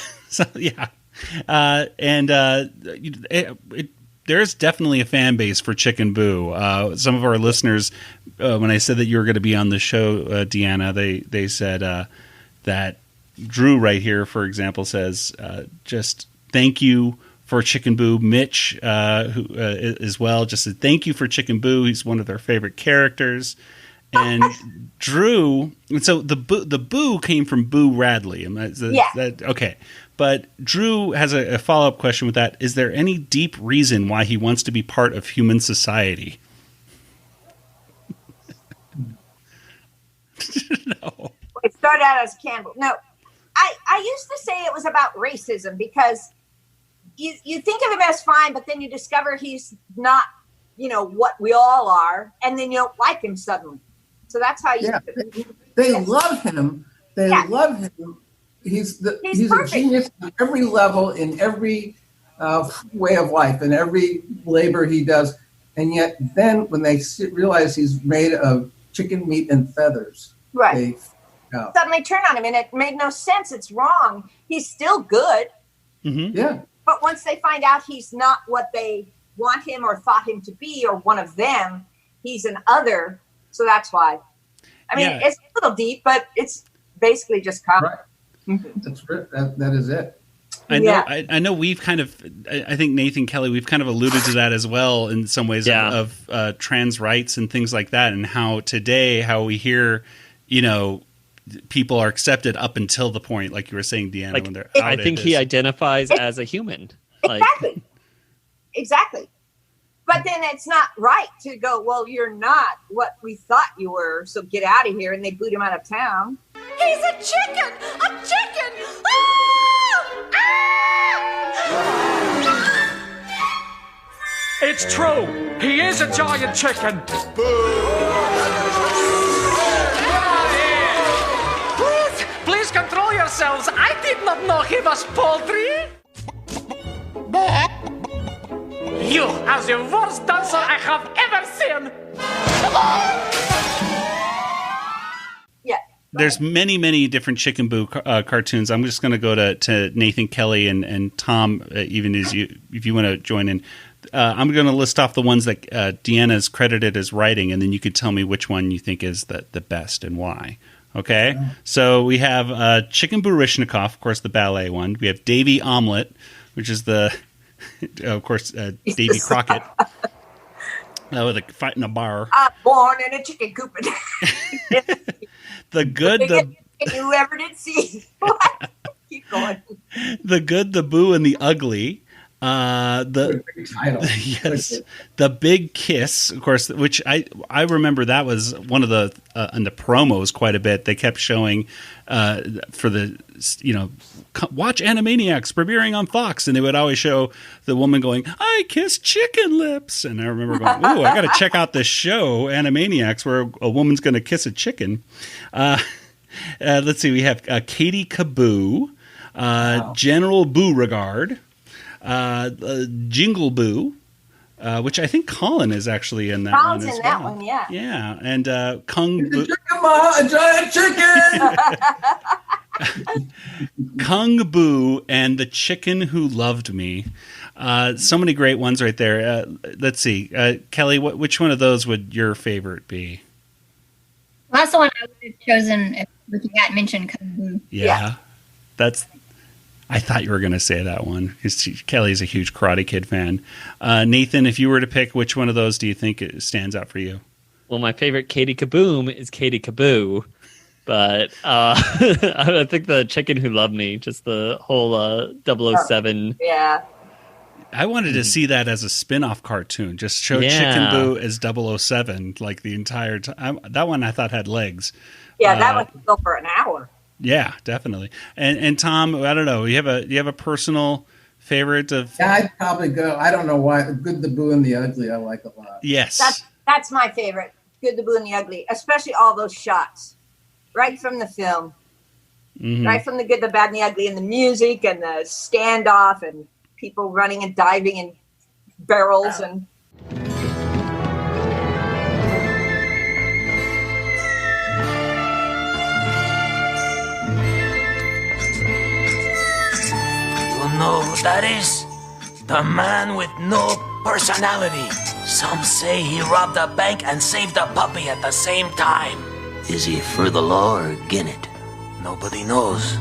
Speaker 4: There's definitely a fan base for Chicken Boo. Some of our listeners, when I said that you were going to be on the show, Deanna, they said that Drew right here, for example, says, just thank you for Chicken Boo. Mitch, who as well, just said thank you for Chicken Boo. He's one of their favorite characters. And Drew, and so the Boo came from Boo Radley. Okay. But Drew has a follow-up question with that. Is there any deep reason why he wants to be part of human society?
Speaker 8: No. It started out as Campbell. No, I used to say it was about racism because you think of him as fine, but then you discover he's not, what we all are, and then you don't like him suddenly. So that's how you. Yeah.
Speaker 7: They love him. They love him. He's a genius on every level, in every way of life, in every labor he does. And yet then when they realize he's made of chicken meat and feathers,
Speaker 8: they suddenly turn on him. And it made no sense. It's wrong. He's still good.
Speaker 7: Mm-hmm. Yeah.
Speaker 8: But once they find out he's not what they want him or thought him to be or one of them, he's an other. So that's why. I mean, it's a little deep, but it's basically just comic.
Speaker 7: Right. That is it.
Speaker 4: I know. I know. We've kind of. I think Nathan Kelly. We've kind of alluded to that as well in some ways of trans rights and things like that, and how today we hear, people are accepted up until the point, like you were saying, Deanna, when they're outed.
Speaker 6: I think he identifies as a human.
Speaker 8: Exactly. But then it's not right to go, well, you're not what we thought you were, so get out of here. And they boot him out of town.
Speaker 10: He's a chicken! A chicken! Oh! Ah!
Speaker 17: It's true! He is a giant chicken! Please control yourselves! I did not know he was poultry! You are the worst dancer I have ever seen!
Speaker 8: Yeah.
Speaker 4: There's many different Chicken Boo cartoons. I'm just going to go to Nathan Kelly and Tom, even as if you want to join in. I'm going to list off the ones that Deanna is credited as writing, and then you could tell me which one you think is the best and why. Okay? Yeah. So we have Chicken Boo Rishnikov, of course, the ballet one. We have Davy Omelette, which is of course, Davy Crockett. With a fight in a bar.
Speaker 8: I'm born in a chicken coop.
Speaker 4: The Good,
Speaker 8: you ever did see. What? Keep going.
Speaker 4: The Good, the Boo, and the Ugly. The yes, the big kiss, of course, which I remember that was one of the in the promos quite a bit. They kept showing for the watch Animaniacs premiering on Fox, and they would always show the woman going, "I kiss chicken lips," and I remember going, "Ooh, I got to check out this show Animaniacs where a woman's going to kiss a chicken." Let's see, we have Katie Kaboo, General Beauregard. Jingle Boo, which I think Colin is actually in that
Speaker 8: Colin's
Speaker 4: one as
Speaker 8: in
Speaker 4: well.
Speaker 8: that one, yeah.
Speaker 4: Yeah, and Kung Boo.
Speaker 7: A giant chicken!
Speaker 4: Kung Boo and the Chicken Who Loved Me. So many great ones right there. Let's see. Kelly, which one of those would your favorite be?
Speaker 3: Well, that's the one I would have chosen if you hadn't mentioned Kung Fu.
Speaker 4: Yeah. I thought you were going to say that one, because Kelly's a huge Karate Kid fan. Nathan, if you were to pick, which one of those do you think it stands out for you?
Speaker 6: Well, my favorite Katie Kaboom is Katie Kaboo, but I think the Chicken Who Loved Me, just the whole 007.
Speaker 8: Yeah.
Speaker 4: I wanted to see that as a spin-off cartoon. Just show Chicken Boo as 007 like the entire time. That one I thought had legs.
Speaker 8: Yeah, that one could go for an hour.
Speaker 4: Yeah, definitely. And Tom, I don't know. You have a personal favorite of?
Speaker 7: Yeah, I'd probably go. I don't know why. Good, the Boo, and the Ugly. I like a lot.
Speaker 4: Yes,
Speaker 8: that's my favorite. Good, the Boo, and the Ugly. Especially all those shots, right from the film, right from the Good, the Bad, and the Ugly, and the music, and the standoff, and people running and diving in barrels and.
Speaker 18: Know who that is? The man with no personality. Some say he robbed a bank and saved a puppy at the same time.
Speaker 19: Is he for the law or gin it?
Speaker 18: Nobody knows,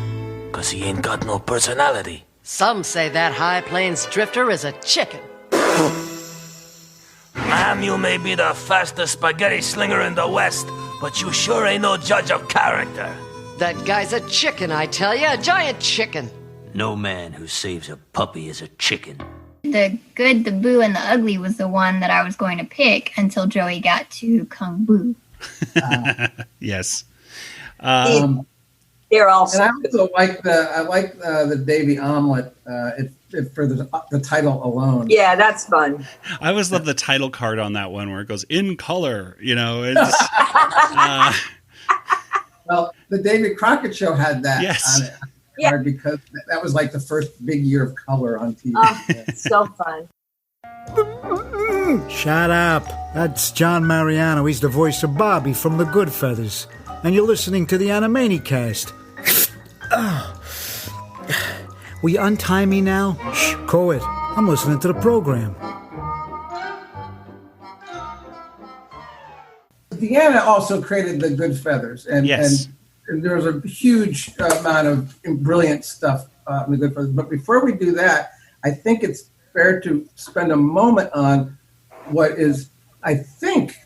Speaker 18: because he ain't got no personality.
Speaker 9: Some say that High Plains drifter is a chicken.
Speaker 18: Man, you may be the fastest spaghetti slinger in the West, but you sure ain't no judge of character.
Speaker 9: That guy's a chicken, I tell you, a giant chicken.
Speaker 19: No man who saves a puppy is a chicken.
Speaker 3: The Good, the Boo, and the Ugly was the one that I was going to pick until Joey got to Kung Boo.
Speaker 4: Yes.
Speaker 8: They're all.
Speaker 7: And I also like the Davy Omelet for the title alone.
Speaker 8: Yeah, that's fun.
Speaker 4: I always love the title card on that one where it goes in color. It's.
Speaker 7: Well, the David Crockett Show had that on it. Yeah. Because that was like the first big year of color on TV.
Speaker 8: Oh, it's so fun.
Speaker 20: Shut up. That's John Mariano. He's the voice of Bobby from the Goodfeathers. And you're listening to the Animanicast. Will you untie me now? Shh, Coed. I'm listening to the program.
Speaker 7: Deanna also created the Goodfeathers. And there was a huge amount of brilliant stuff in the Goodfeathers. But before we do that, I think it's fair to spend a moment on what is, I think,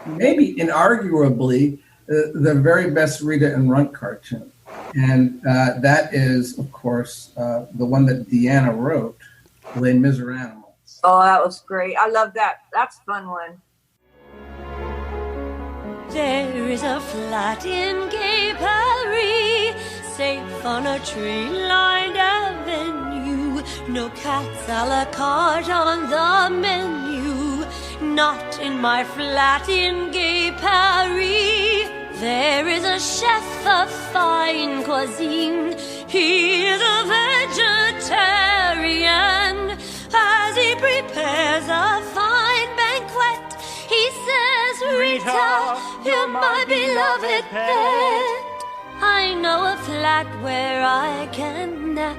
Speaker 7: maybe inarguably, the very best Rita and Runt cartoon. And that is, of course, the one that Deanna wrote, Les Miserables.
Speaker 8: Oh, that was great. I love that. That's a fun one.
Speaker 10: There is a flat in Gay Paris, safe on a tree-lined avenue. No cats a la carte on the menu. Not in my flat in Gay Paris. There is a chef of fine cuisine. He is a vegetarian. As he prepares a fine banquet, he says, Rita, you're my beloved pet. I know a flat where I can nap,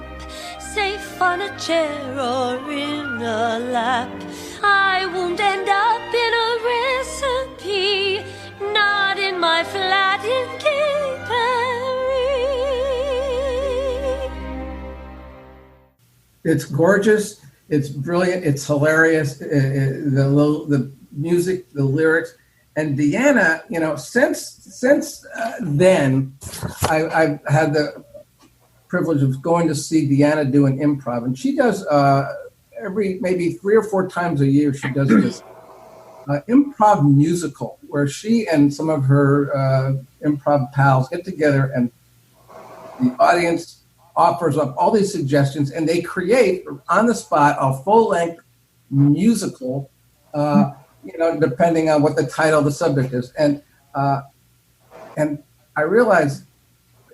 Speaker 10: safe on a chair or in a lap. I won't end up in a recipe, not in my flat in Gay Paris.
Speaker 7: It's gorgeous. It's brilliant. It's hilarious. The music, the lyrics, and Deanna. Since then, I've had the privilege of going to see Deanna do an improv, and she does every maybe 3 or 4 times a year. She does this improv musical where she and some of her improv pals get together, and the audience offers up all these suggestions, and they create on the spot a full-length musical, depending on what the title of the subject is. And I realized,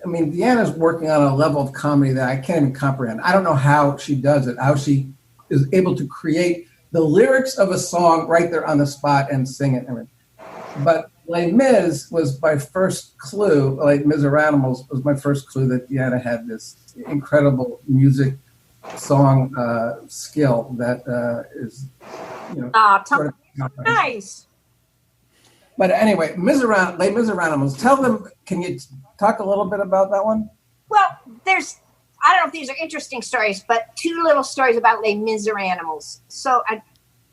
Speaker 7: Deanna's working on a level of comedy that I can't even comprehend. I don't know how she does it, how she is able to create the lyrics of a song right there on the spot and sing it. But Les Mis was my first clue, like Miserables was my first clue that Deanna had this incredible music song skill that is,
Speaker 8: Tom, nice.
Speaker 7: But anyway, Les Miserables, tell them, can you talk a little bit about that one?
Speaker 8: Well, I don't know if these are interesting stories, but 2 little stories about Les Miserables. So I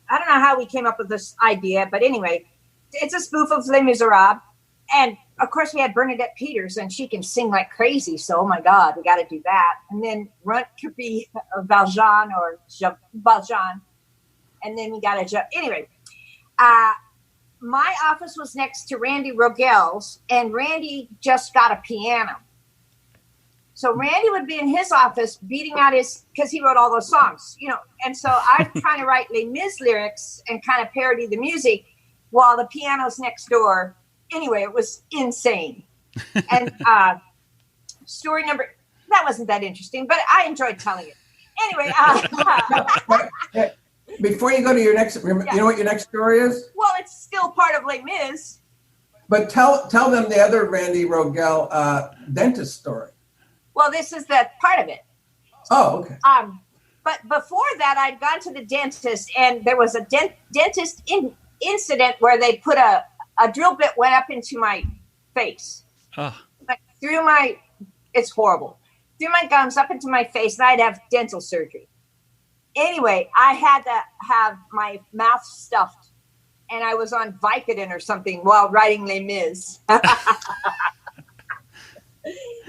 Speaker 8: don't know how we came up with this idea, but anyway, it's a spoof of Les Miserables. And of course we had Bernadette Peters, and she can sing like crazy. So, oh my God, we got to do that. And then Runt could be Valjean or Valjean. And then we got to anyway, my office was next to Randy Rogel's, and Randy just got a piano. So Randy would be in his office beating out because he wrote all those songs, and so I'm trying to write Les Mis lyrics and kind of parody the music while the piano's next door. Anyway, it was insane. And story number, that wasn't that interesting, but I enjoyed telling it. Anyway.
Speaker 7: Before you go to your next, you know what your next story is?
Speaker 8: Well, it's still part of Les Mis.
Speaker 7: But tell them the other Randy Rogel dentist story.
Speaker 8: Well, this is the part of it.
Speaker 7: Oh, okay.
Speaker 8: But before that, I'd gone to the dentist, and there was a dentist incident where they put a drill bit went up into my face.
Speaker 4: Oh.
Speaker 8: Like it's horrible. Through my gums up into my face, and I'd have dental surgery. Anyway, I had to have my mouth stuffed, and I was on Vicodin or something while writing Les Mis.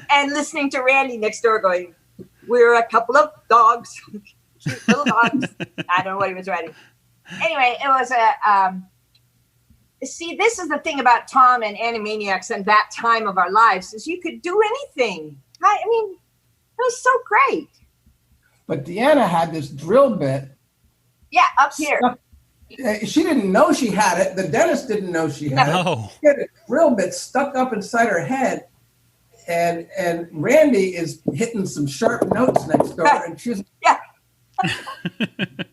Speaker 8: And listening to Randy next door going, "We're a couple of dogs, cute little dogs." I don't know what he was writing. Anyway, it was see, this is the thing about Tom and Animaniacs and that time of our lives, is you could do anything. It was so great.
Speaker 7: But Deanna had this drill bit.
Speaker 8: Yeah, up here.
Speaker 7: She didn't know she had it. The dentist didn't know she had it. She had a drill bit stuck up inside her head. And Randy is hitting some sharp notes next door. And she's
Speaker 8: It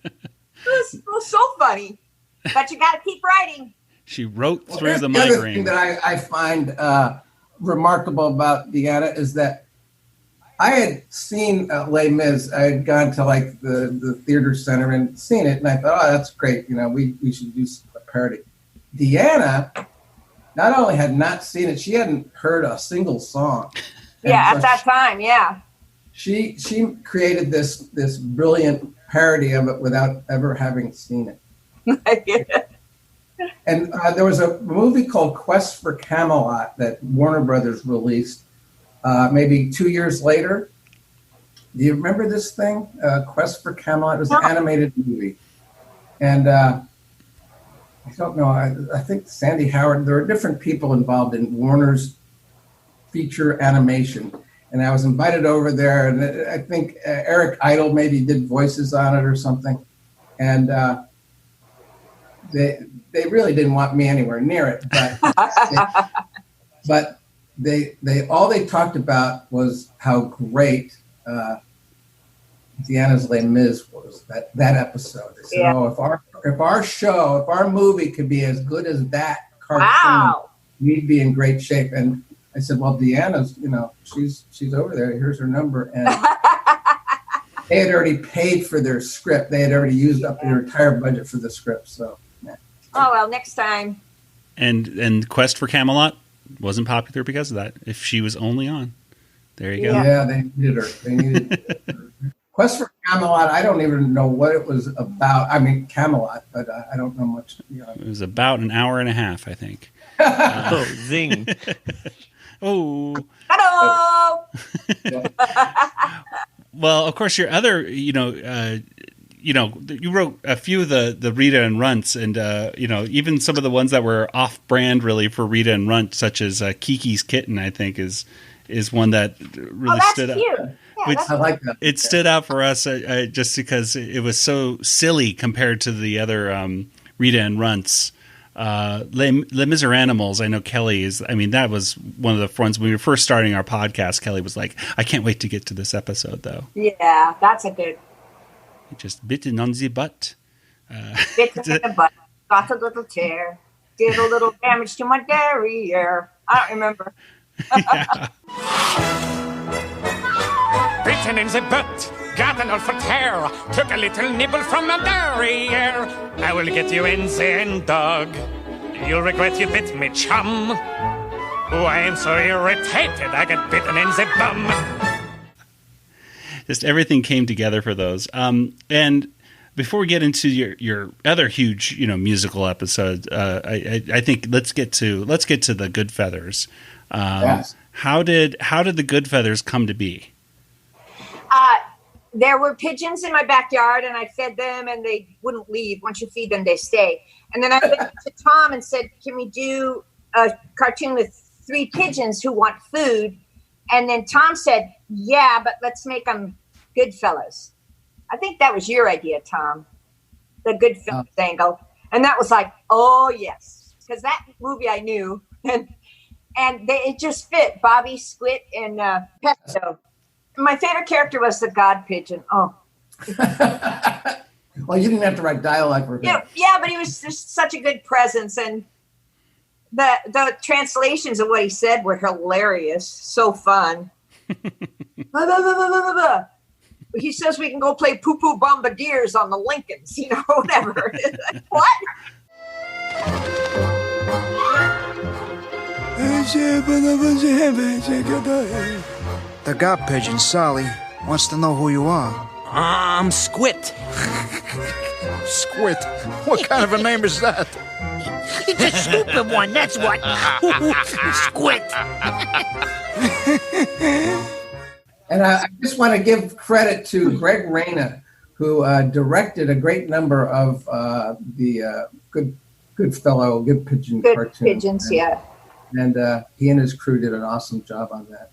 Speaker 8: was so funny. But you got to keep writing.
Speaker 4: She wrote through the
Speaker 7: migraine. The other thing that I find remarkable about Deanna is that I had seen Les Mis. I had gone to like the theater center and seen it, and I thought, oh, that's great. We should do a parody. Deanna not only had not seen it, she hadn't heard a single song.
Speaker 8: Yeah, at that time, yeah.
Speaker 7: She created this brilliant parody of it without ever having seen it. And there was a movie called Quest for Camelot that Warner Brothers released maybe 2 years later. Do you remember this thing? Quest for Camelot. It was an animated movie. And I don't know, I think Sandy Howard, there are different people involved in Warner's feature animation. And I was invited over there, and I think Eric Idle maybe did voices on it or something. And they really didn't want me anywhere near it, but they talked about was how great Deanna's Les Mis was, that episode. They said, "Oh, if our movie could be as good as that cartoon, we'd be in great shape." And I said, "Well, Deanna's, she's over there. Here's her number." And they had already paid for their script. They had already used up their entire budget for the script. So.
Speaker 8: Oh, well, next time.
Speaker 4: And Quest for Camelot wasn't popular because of that. If she was only on. There you go.
Speaker 7: Yeah, they needed her. Quest for Camelot, I don't even know what it was about. I mean, Camelot, but I don't know much.
Speaker 4: It was about an hour and a half, I think.
Speaker 6: Zing.
Speaker 4: Oh.
Speaker 8: Hello!
Speaker 4: Well, of course, your other, you wrote a few of the Rita and Runts, and even some of the ones that were off-brand really for Rita and Runt, such as Kiki's Kitten, I think is one that really stood out.
Speaker 8: Yeah,
Speaker 7: I like that.
Speaker 4: It stood out for us just because it was so silly compared to the other Rita and Runts. Les Miséranimals, I know Kelly is. I mean, that was one of the ones when we were first starting our podcast. Kelly was like, "I can't wait to get to this episode, though."
Speaker 8: Yeah, that's a good.
Speaker 4: Just bitten on the butt.
Speaker 8: Bitten in the butt. Got a little tear. Did a little damage to my derriere. I don't remember.
Speaker 17: Bitten in the butt, got an awful tear, took a little nibble from my derriere. I will get you in the end, dog. You'll regret you bit me, chum. Oh, I am so irritated, I got bitten in the bum.
Speaker 4: Just everything came together for those. And before we get into your other huge, musical episode, I think let's get to the Goodfeathers.
Speaker 7: Yes.
Speaker 4: How did the Goodfeathers come to be?
Speaker 8: There were pigeons in my backyard, and I fed them, and they wouldn't leave. Once you feed them, they stay. And then I went to Tom and said, "Can we do a cartoon with 3 pigeons who want food?" And then Tom said, "Yeah, but let's make them Goodfellas." I think that was your idea, Tom, the Goodfellas angle. And that was like, oh, yes, because that movie I knew. And it just fit, Bobby, Squid, and Pesto. My favorite character was the God Pigeon. Oh.
Speaker 7: Well, you didn't have to write dialogue for him.
Speaker 8: Yeah, but he was just such a good presence. And the translations of what he said were hilarious. So fun. He says we can go play poo-poo bombardiers on the Lincolns, whatever. What?
Speaker 21: The God Pigeon, Sally, wants to know who you are.
Speaker 22: I'm Squit.
Speaker 21: Squit? What kind of a name is that?
Speaker 11: It's a stupid one, that's what. Squit.
Speaker 7: And I just want to give credit to Greg Reyna, who directed a great number of the Good Pigeon
Speaker 8: Good
Speaker 7: cartoons.
Speaker 8: Pigeons, yeah.
Speaker 7: And he and his crew did an awesome job on that.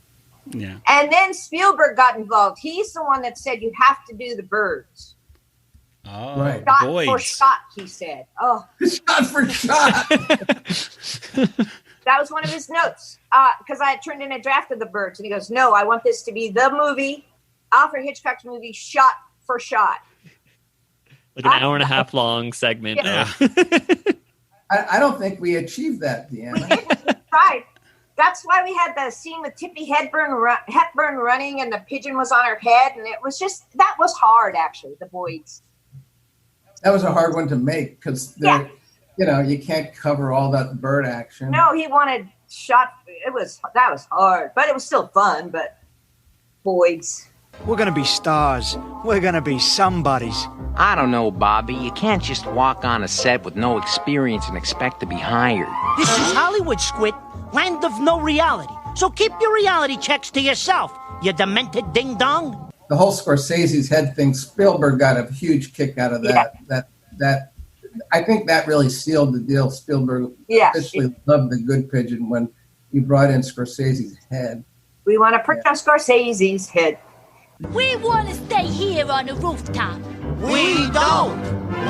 Speaker 4: Yeah.
Speaker 8: And then Spielberg got involved. He's the one that said you have to do the birds.
Speaker 4: Oh,
Speaker 7: right.
Speaker 8: Shot
Speaker 4: boys.
Speaker 8: for shot, he said. Oh,
Speaker 7: shot for shot.
Speaker 8: That was one of his notes. Because I had turned in a draft of the birds. And he goes, "No, I want this to be the movie, Alfred Hitchcock's movie, shot for shot."
Speaker 6: Like an hour and a half long segment.
Speaker 8: Yeah.
Speaker 7: I don't think we achieved that, Deanna.
Speaker 8: Right. That's why we had the scene with Tippi Hepburn running and the pigeon was on her head. And it was just, that was hard, actually, the boys.
Speaker 7: That was a hard one to make because, you can't cover all that bird action.
Speaker 8: No, he wanted shot. That was hard, but it was still fun, but boys.
Speaker 21: We're gonna be stars. We're gonna be somebodies.
Speaker 22: I don't know, Bobby. You can't just walk on a set with no experience and expect to be hired.
Speaker 11: This is Hollywood, Squid, land of no reality. So keep your reality checks to yourself, you demented ding-dong.
Speaker 7: The whole Scorsese's head thing, Spielberg got a huge kick out of that.
Speaker 8: Yeah.
Speaker 7: That I think that really sealed the deal. Spielberg officially loved the Good Pigeon when he brought in Scorsese's head.
Speaker 8: We want to perch on Scorsese's head.
Speaker 10: We want to stay here on the rooftop.
Speaker 22: We don't.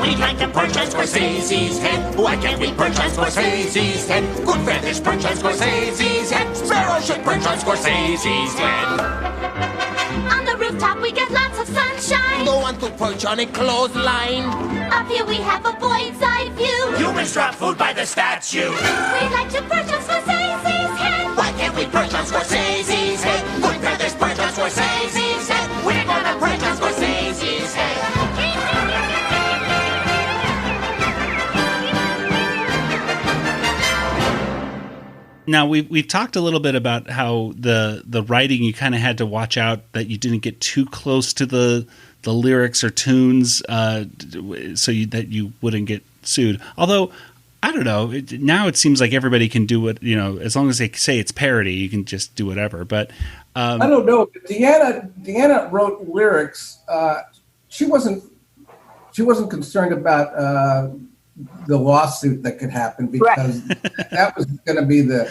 Speaker 10: We'd like to perch on Scorsese's head. Why can't we perch on Scorsese's head?
Speaker 22: Goodfeathers perch on Scorsese's head. Sparrow should perch on Scorsese's head.
Speaker 10: On the rooftop we get lots of sunshine.
Speaker 22: No one to perch on a clothesline.
Speaker 10: Up here we have a bird's eye view.
Speaker 22: Humans drop food by the statue.
Speaker 10: We'd like to perch on Scorsese's head.
Speaker 22: Why can't we perch on Scorsese's head? Goodfeathers perch on Scorsese's head. We're gonna perch on Scorsese's head.
Speaker 4: Now we've talked a little bit about how the writing, you kind of had to watch out that you didn't get too close to the lyrics or tunes, so that you wouldn't get sued. Although I don't know, now it seems like everybody can do what, as long as they say it's parody, you can just do whatever. But
Speaker 7: I don't know. Deanna wrote lyrics. She wasn't concerned about the lawsuit that could happen because that was going to be the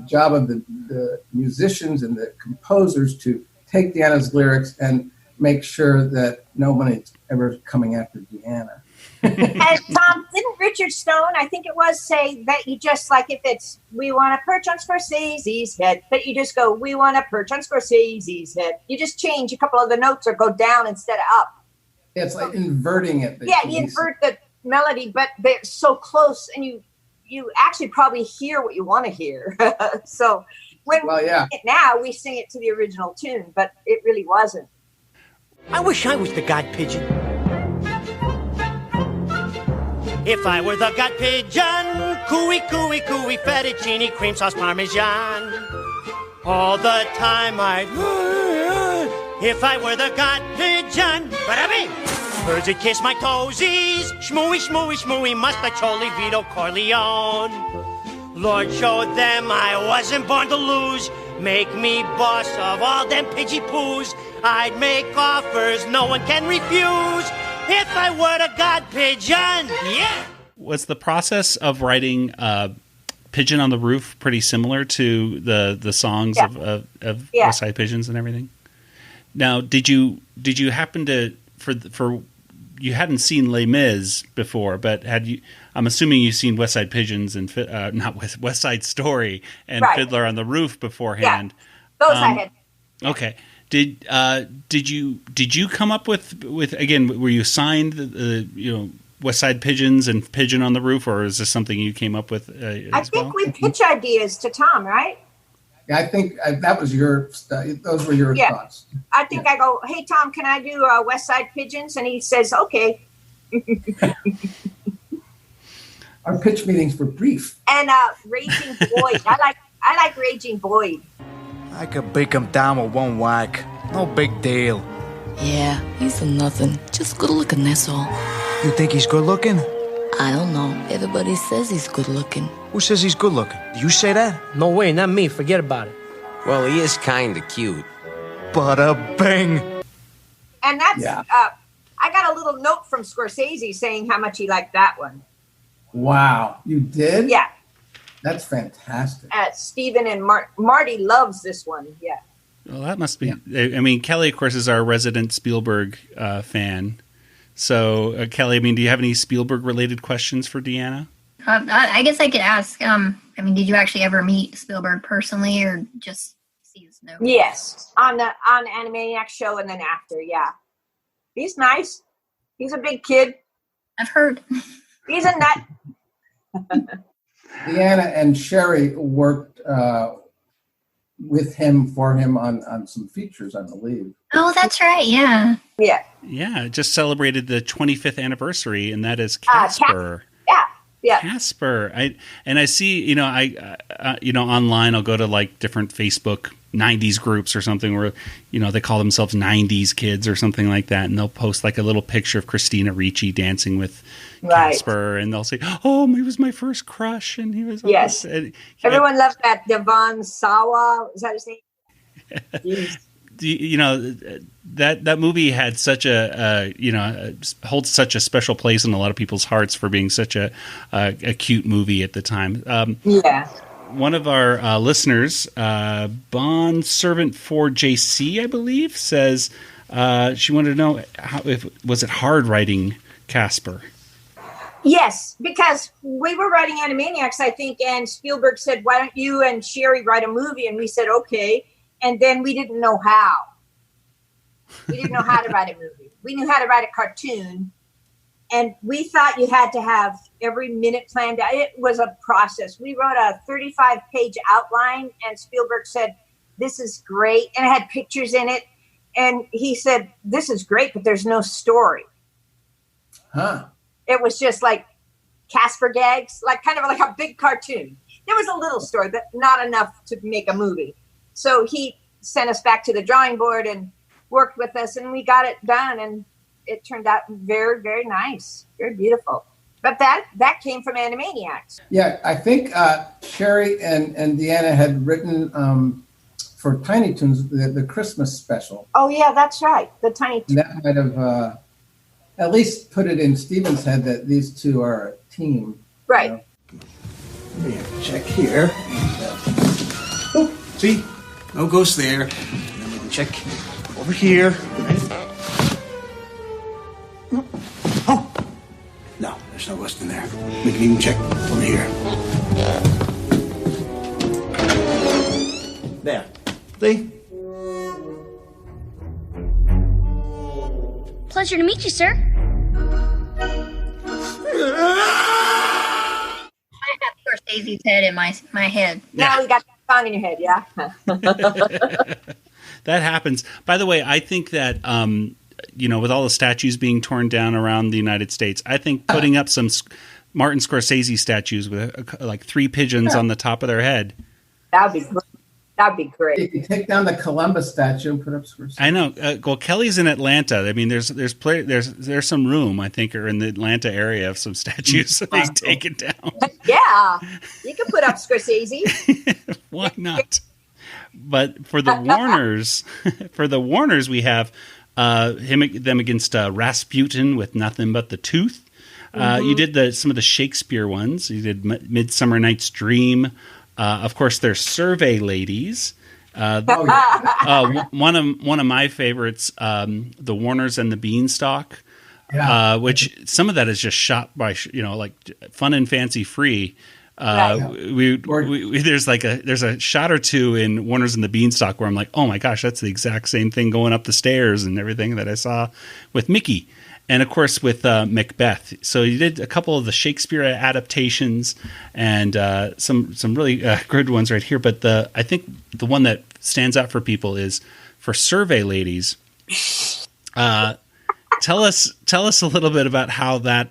Speaker 7: job of the musicians and the composers to take Deanna's lyrics and make sure that nobody's ever coming after Deanna.
Speaker 8: And Tom, didn't Richard Stone, I think it was, say that you just like if it's we want to perch on Scorsese's head, but you just go we want to perch on Scorsese's head. You just change a couple of the notes or go down instead of up.
Speaker 7: It's like inverting it.
Speaker 8: Yeah, you invert the melody, but they're so close, and you actually probably hear what you want to hear. So now we sing it to the original tune, but it really wasn't.
Speaker 11: I wish I was the god pigeon. If I were the god pigeon, cooey, cooey, cooey, fettuccine, cream sauce, parmesan. All the time I'd... If I were the god pigeon, ba-da-bing! Birds would kiss my toesies, shmooey, shmooey, shmooey, mustacholi, Vito Corleone. Lord showed them I wasn't born to lose. Make me boss of all them pidgey poos. I'd make offers no one can refuse. If I were the god pigeon, yeah!
Speaker 4: Was the process of writing Pigeon on the Roof pretty similar to the songs of West Side Pigeons and everything? Now, did you happen to for you hadn't seen Les Mis before, but had you? I'm assuming you've seen West Side Pigeons and not West Side Story and Fiddler on the Roof beforehand.
Speaker 8: Yeah, those I had.
Speaker 4: Okay. Did you come up with again? Were you assigned West Side Pigeons and Pigeon on the Roof, or is this something you came up with?
Speaker 8: I think we pitch ideas to Tom, right?
Speaker 7: Yeah, I think that was those were your thoughts.
Speaker 8: I think I go, hey Tom, can I do West Side Pigeons? And he says, okay.
Speaker 7: Our pitch meetings were brief.
Speaker 8: And Raging Boyd, I like Raging Boyd.
Speaker 21: I could beat him down with one whack. No big deal.
Speaker 2: Yeah, he's a nothing. Just good looking, that's all.
Speaker 21: You think he's good looking?
Speaker 2: I don't know. Everybody says he's good looking.
Speaker 21: Who says he's good looking? Do you say that?
Speaker 11: No way, not me. Forget about it.
Speaker 5: Well, he is kind of cute.
Speaker 21: Bada bing.
Speaker 8: And that's, I got a little note from Scorsese saying how much he liked that one.
Speaker 7: Wow. You did?
Speaker 8: Yeah.
Speaker 7: That's fantastic.
Speaker 8: Stephen and Marty loves this one. Yeah.
Speaker 4: Well, that must be. I mean, Kelly, of course, is our resident Spielberg fan. So, Kelly, I mean, do you have any Spielberg-related questions for Deanna?
Speaker 3: I guess I could ask. Did you actually ever meet Spielberg personally, or just see his notes?
Speaker 8: Yes, on the Animaniacs show, and then after. Yeah, he's nice. He's a big kid.
Speaker 3: I've heard.
Speaker 8: He's a nut.
Speaker 7: Deanna and Sherri worked with him for him on some features, I believe.
Speaker 3: Oh, that's right. Yeah.
Speaker 8: Yeah.
Speaker 4: Yeah. It just celebrated the 25th anniversary, and that is Casper.
Speaker 8: Yeah.
Speaker 4: Casper. I see. Online, I'll go to like different Facebook 90s groups or something where they call themselves 90s kids or something like that, and they'll post like a little picture of Christina Ricci dancing with Casper, and they'll say, "Oh, he was my first crush," and he was
Speaker 8: Everyone loved that Devon Sawa. Is that his name?
Speaker 4: That movie had such holds such a special place in a lot of people's hearts for being such a cute movie at the time. One of our listeners, Bond Servant 4JC, I believe, says she wanted to know was it hard writing Casper?
Speaker 8: Yes, because we were writing Animaniacs, I think, and Spielberg said, "Why don't you and Sherri write a movie?" And we said, "Okay." And then we didn't know how. We didn't know how to write a movie. We knew how to write a cartoon. And we thought you had to have every minute planned out. It was a process. We wrote a 35-page outline, and Spielberg said, "This is great." And it had pictures in it. And he said, "This is great, but there's no story."
Speaker 7: Huh.
Speaker 8: It was just like Casper gags, kind of like a big cartoon. There was a little story, but not enough to make a movie. So he sent us back to the drawing board and worked with us, and we got it done, and it turned out very, very nice, very beautiful. But that came from Animaniacs.
Speaker 7: Yeah, I think Sherri and Deanna had written for Tiny Toons, the Christmas special.
Speaker 8: Oh yeah, that's right. The Tiny Toons.
Speaker 7: That might have at least put it in Steven's head that these two are a team.
Speaker 8: Right.
Speaker 21: Here, check here. Oh, see? No ghost there. And then we can check over here. Oh! No, there's no ghost in there. We can even check over here. There. See?
Speaker 15: Pleasure to meet you, sir.
Speaker 3: I have Scorsese's head in my head.
Speaker 8: Now you got that song in your head, yeah?
Speaker 4: That happens. By the way, I think that, with all the statues being torn down around the United States, I think putting up some Martin Scorsese statues with like 3 pigeons on the top of their head.
Speaker 8: That'd be great. That'd be great.
Speaker 7: You can take down the Columbus statue and put up Scorsese.
Speaker 4: I know. Well, Kelly's in Atlanta. I mean, there's some room, I think, or in the Atlanta area of some statues that they've taken down.
Speaker 8: Yeah, you can put up Scorsese.
Speaker 4: Why not? But for the Warners, we have them against Rasputin with Nothing But the Tooth. You did some of the Shakespeare ones. You did Midsummer Night's Dream. Of course, there's Survey Ladies. One of my favorites, The Warners and the Beanstalk, which some of that is just shot by like fun and fancy free. There's a shot or two in Warners and the Beanstalk where I'm like, oh my gosh, that's the exact same thing going up the stairs and everything that I saw with Mickey. And, of course, with Macbeth. So you did a couple of the Shakespeare adaptations and some really good ones right here. But I think the one that stands out for people is for Survey Ladies. Tell us a little bit about how that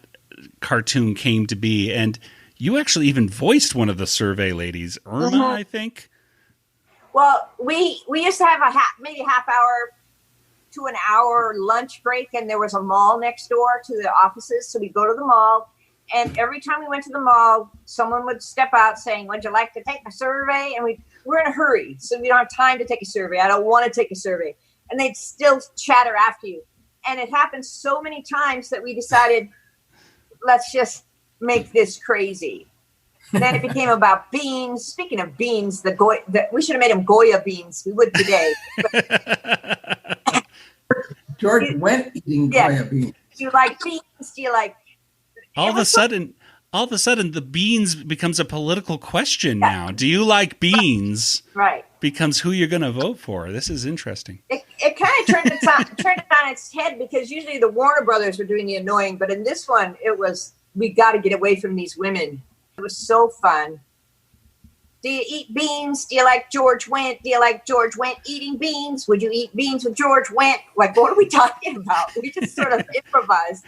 Speaker 4: cartoon came to be. And you actually even voiced one of the Survey Ladies, Irma, I think.
Speaker 8: Well, we used to have maybe half hour to an hour lunch break, and there was a mall next door to the offices, so we'd go to the mall, and every time we went to the mall, someone would step out saying, would you like to take a survey? And we're in a hurry, so we don't have time to take a survey. I don't want to take a survey. And they'd still chatter after you. And it happened so many times that we decided, let's just make this crazy. Then it became about beans. Speaking of beans, we should have made them Goya beans. We would today.
Speaker 7: George went eating Goya beans.
Speaker 8: Do you like beans? Do you like?
Speaker 4: All of a sudden, the beans becomes a political question now. Do you like beans?
Speaker 8: Right.
Speaker 4: Becomes who you're going to vote for. This is interesting.
Speaker 8: It kind of turned it on its head, because usually the Warner Brothers were doing the annoying, but in this one, it was, we got to get away from these women. It was so fun. Do you eat beans? Do you like George Wendt? Do you like George Wendt eating beans? Would you eat beans with George Wendt? Like, what are we talking about? We just sort of improvised.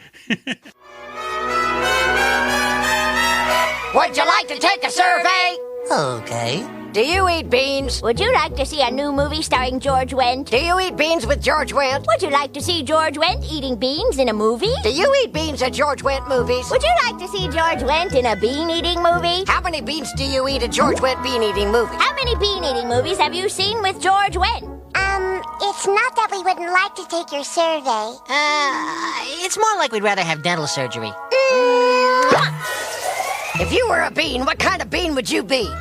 Speaker 10: Would you like to take a survey?
Speaker 9: Okay.
Speaker 10: Do you eat beans?
Speaker 12: Would you like to see a new movie starring George Wendt?
Speaker 10: Do you eat beans with George Wendt?
Speaker 12: Would you like to see George Wendt eating beans in a movie?
Speaker 10: Do you eat beans at George Wendt movies?
Speaker 12: Would you like to see George Wendt in a bean-eating movie?
Speaker 10: How many beans do you eat at George Wendt bean-eating movie?
Speaker 12: How many bean-eating movies have you seen with George Wendt?
Speaker 15: It's not that we wouldn't like to take your survey.
Speaker 10: It's more like we'd rather have dental surgery. If you were a bean, what kind of bean would you be?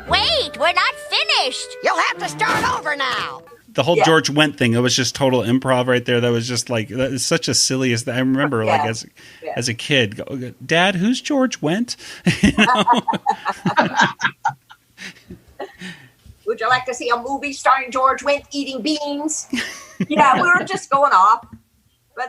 Speaker 12: Wait, we're not finished.
Speaker 10: You'll have to start over now.
Speaker 4: The whole George Wendt thing, it was just total improv right there. That was just like, that is such a silliest thing. I remember as a kid, Dad, who's George Wendt?
Speaker 8: Would you like to see a movie starring George Wendt eating beans? Yeah, we were just going off.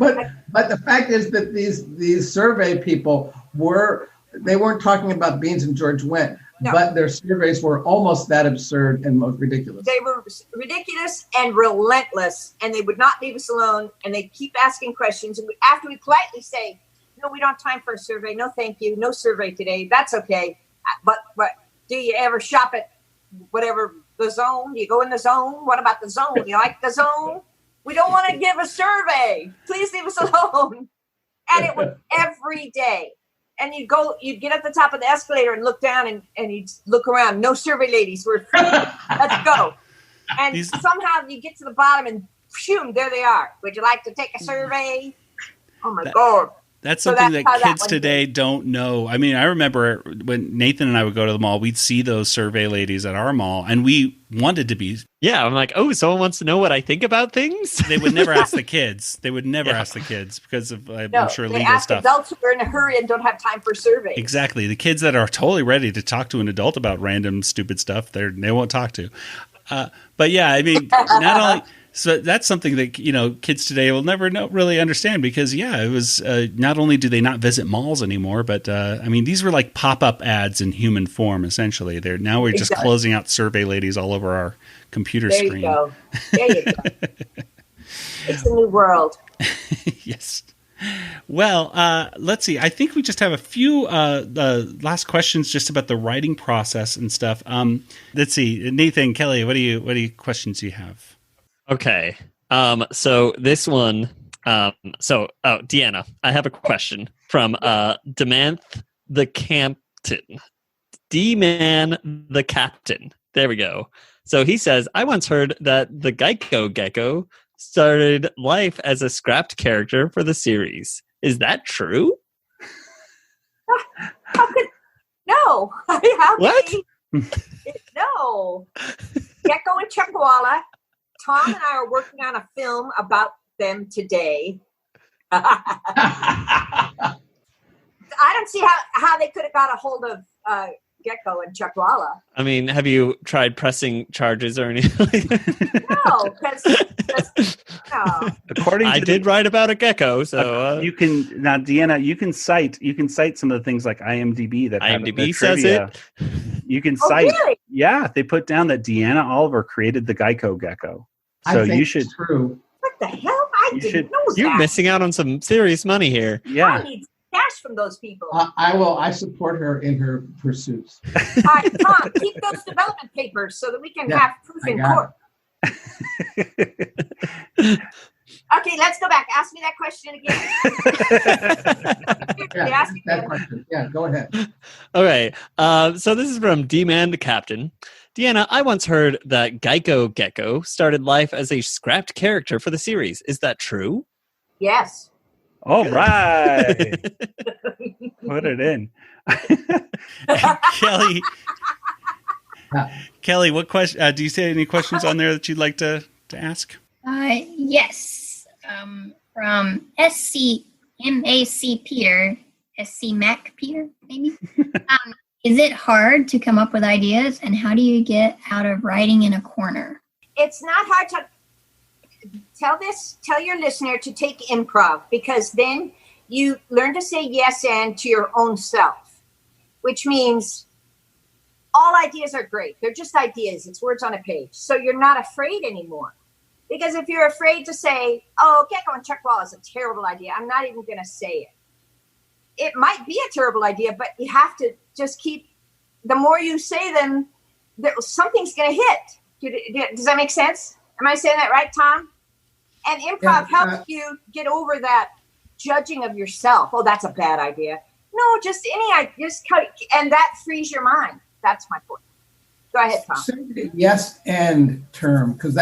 Speaker 7: But the fact is that these survey people weren't talking about beans and George Wendt. No. But their surveys were almost that absurd and most ridiculous.
Speaker 8: They were ridiculous and relentless, and they would not leave us alone, and they'd keep asking questions. And after we politely say, no, we don't have time for a survey. No, thank you. No survey today. That's okay. But do you ever shop at whatever, the Zone? Do you go in the Zone? What about the Zone? You like the Zone? We don't want to give a survey. Please leave us alone. And it was every day. And you'd get at the top of the escalator and look down and you'd look around. No survey ladies. We're free. Let's go. And somehow you get to the bottom and shoom, there they are. Would you like to take a survey? Oh my God.
Speaker 4: That's something that kids today don't know. I mean, I remember when Nathan and I would go to the mall, we'd see those survey ladies at our mall, and we wanted to be.
Speaker 6: Yeah, I'm like, oh, someone wants to know what I think about things?
Speaker 4: They would never ask the kids. They would never ask the kids because of, I'm sure, legal
Speaker 8: ask
Speaker 4: stuff.
Speaker 8: Adults who are in a hurry and don't have time for surveys.
Speaker 4: Exactly. The kids that are totally ready to talk to an adult about random, stupid stuff, they won't talk to. But yeah, I mean, not only. So that's something that, kids today will never really understand because, it was not only do they not visit malls anymore, but I mean, these were like pop-up ads in human form, essentially. Now we're just closing out survey ladies all over our computer screen.
Speaker 8: There you go. It's a new world.
Speaker 4: Yes. Well, let's see. I think we just have a few last questions just about the writing process and stuff. Let's see. Nathan, Kelly, what questions do you have?
Speaker 6: Okay. So this one, Deanna, I have a question from Demanth the Captain. D-Man the Captain. There we go. So he says, I once heard that the Gekko started life as a scrapped character for the series. Is that true?
Speaker 8: No.
Speaker 6: What?
Speaker 8: No. Gekko and Walla. Tom and I are working on a film about them today. I don't see how they could have got a hold of Gekko and Walla.
Speaker 6: I mean, have you tried pressing charges or anything?
Speaker 8: No, because
Speaker 6: I did write about a Gekko, so
Speaker 4: you can now, Deanna. You can cite some of the things like IMDb that
Speaker 6: IMDb says it.
Speaker 4: You can cite.
Speaker 8: Really?
Speaker 4: Yeah, they put down that Deanna Oliver created the Gekko. So you should.
Speaker 7: True.
Speaker 8: What the hell? I didn't know that.
Speaker 6: You're missing out on some serious money here.
Speaker 4: Yeah.
Speaker 8: I need cash from those people.
Speaker 7: I support her in her pursuits.
Speaker 8: Tom, keep those development papers so that we can have proof in court. Okay, let's go back. Ask me that question again.
Speaker 7: Yeah, go ahead.
Speaker 6: Okay, so this is from D-Man the Captain. Deanna, I once heard that Gekko started life as a scrapped character for the series. Is that true?
Speaker 8: Yes.
Speaker 4: All right. Put it in. Kelly, what question? Do you see any questions on there that you'd like to ask?
Speaker 3: Yes. From SCMAC Peter, SC Mac Peter, maybe. Is it hard to come up with ideas, and how do you get out of writing in a corner?
Speaker 8: It's not hard to tell your listener to take improv, because then you learn to say yes and to your own self, which means all ideas are great. They're just ideas. It's words on a page. So you're not afraid anymore. Because if you're afraid to say, oh, Gekko and Walla is a terrible idea, I'm not even going to say it. It might be a terrible idea, but you have to just keep, the more you say them, something's going to hit. Does that make sense? Am I saying that right, Tom? And improv helps you get over that judging of yourself. Oh, that's a bad idea. No, just and that frees your mind. That's my point. Go ahead, Tom.
Speaker 7: Yes and term, because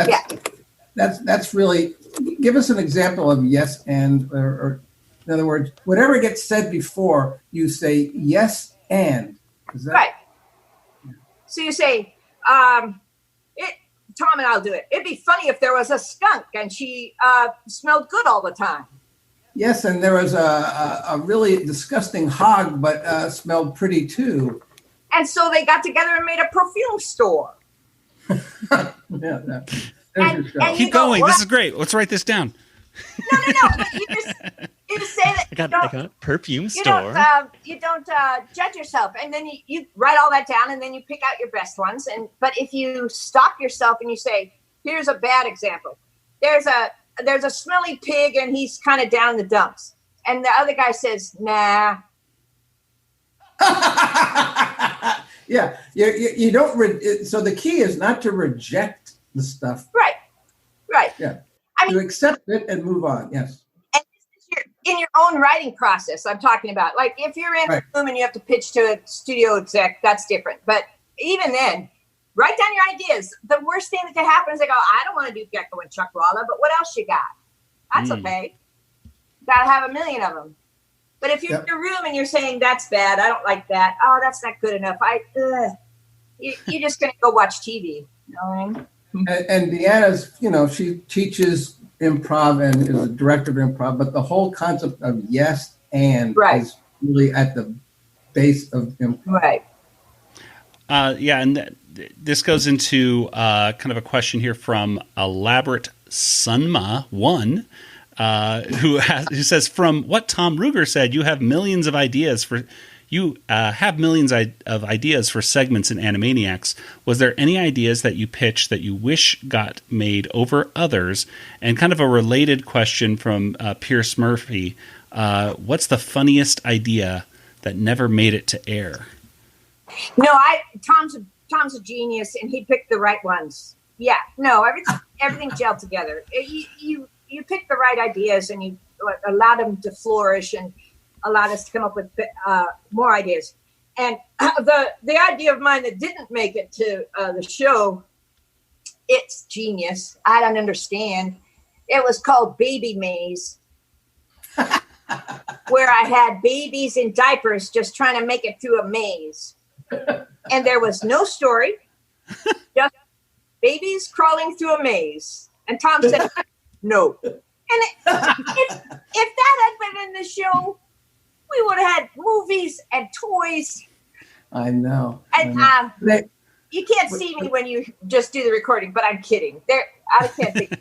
Speaker 7: that's really, give us an example of yes and, or in other words, whatever gets said before, you say yes and.
Speaker 8: Right. So you say, Tom and I'll do it. It'd be funny if there was a skunk and she smelled good all the time.
Speaker 7: Yes, and there was a really disgusting hog, but smelled pretty too.
Speaker 8: And so they got together and made a perfume store.
Speaker 4: Keep going. This is great. Let's write this down.
Speaker 8: No. But you just say that.
Speaker 6: I got a perfume store.
Speaker 8: You don't judge yourself, and then you write all that down, and then you pick out your best ones. But if you stop yourself and you say, "Here's a bad example. There's a smelly pig, and he's kind of down in the dumps," and the other guy says, "Nah."
Speaker 7: Yeah, you don't. So the key is not to reject the stuff.
Speaker 8: Right.
Speaker 7: Yeah. To accept it and move on. Yes.
Speaker 8: And this is in your own writing process I'm talking about. Like if you're in a room and you have to pitch to a studio exec, that's different. But even then, Write down your ideas. The worst thing that could happen is they go, I don't want to do Gekko and Chuck Walla, but what else you got? That's okay. Got to have a million of them. But if you're in your room and you're saying, that's bad, I don't like that, oh, that's not good enough, you're just going to go watch TV. You know what I mean?
Speaker 7: And Deanna's, she teaches improv and is a director of improv, but the whole concept of yes and is really at the base of improv.
Speaker 8: Right.
Speaker 4: And this goes into kind of a question here from Elaborate Sunma 1, who says, from what Tom Ruegger said, you have millions of ideas for segments in Animaniacs. Was there any ideas that you pitched that you wish got made over others? And kind of a related question from Pierce Murphy, what's the funniest idea that never made it to air?
Speaker 8: No, Tom's a genius, and he picked the right ones. Yeah, no, everything gelled together. You pick the right ideas, and you allowed them to flourish, and allowed us to come up with more ideas. And the idea of mine that didn't make it to the show, it's genius. I don't understand. It was called Baby Maze, where I had babies in diapers just trying to make it through a maze. And there was no story, just babies crawling through a maze. And Tom said, no. And if that had been in the show, we would have had movies and toys.
Speaker 7: I know.
Speaker 8: And you can't see me when you just do the recording, but I'm kidding. I can't think.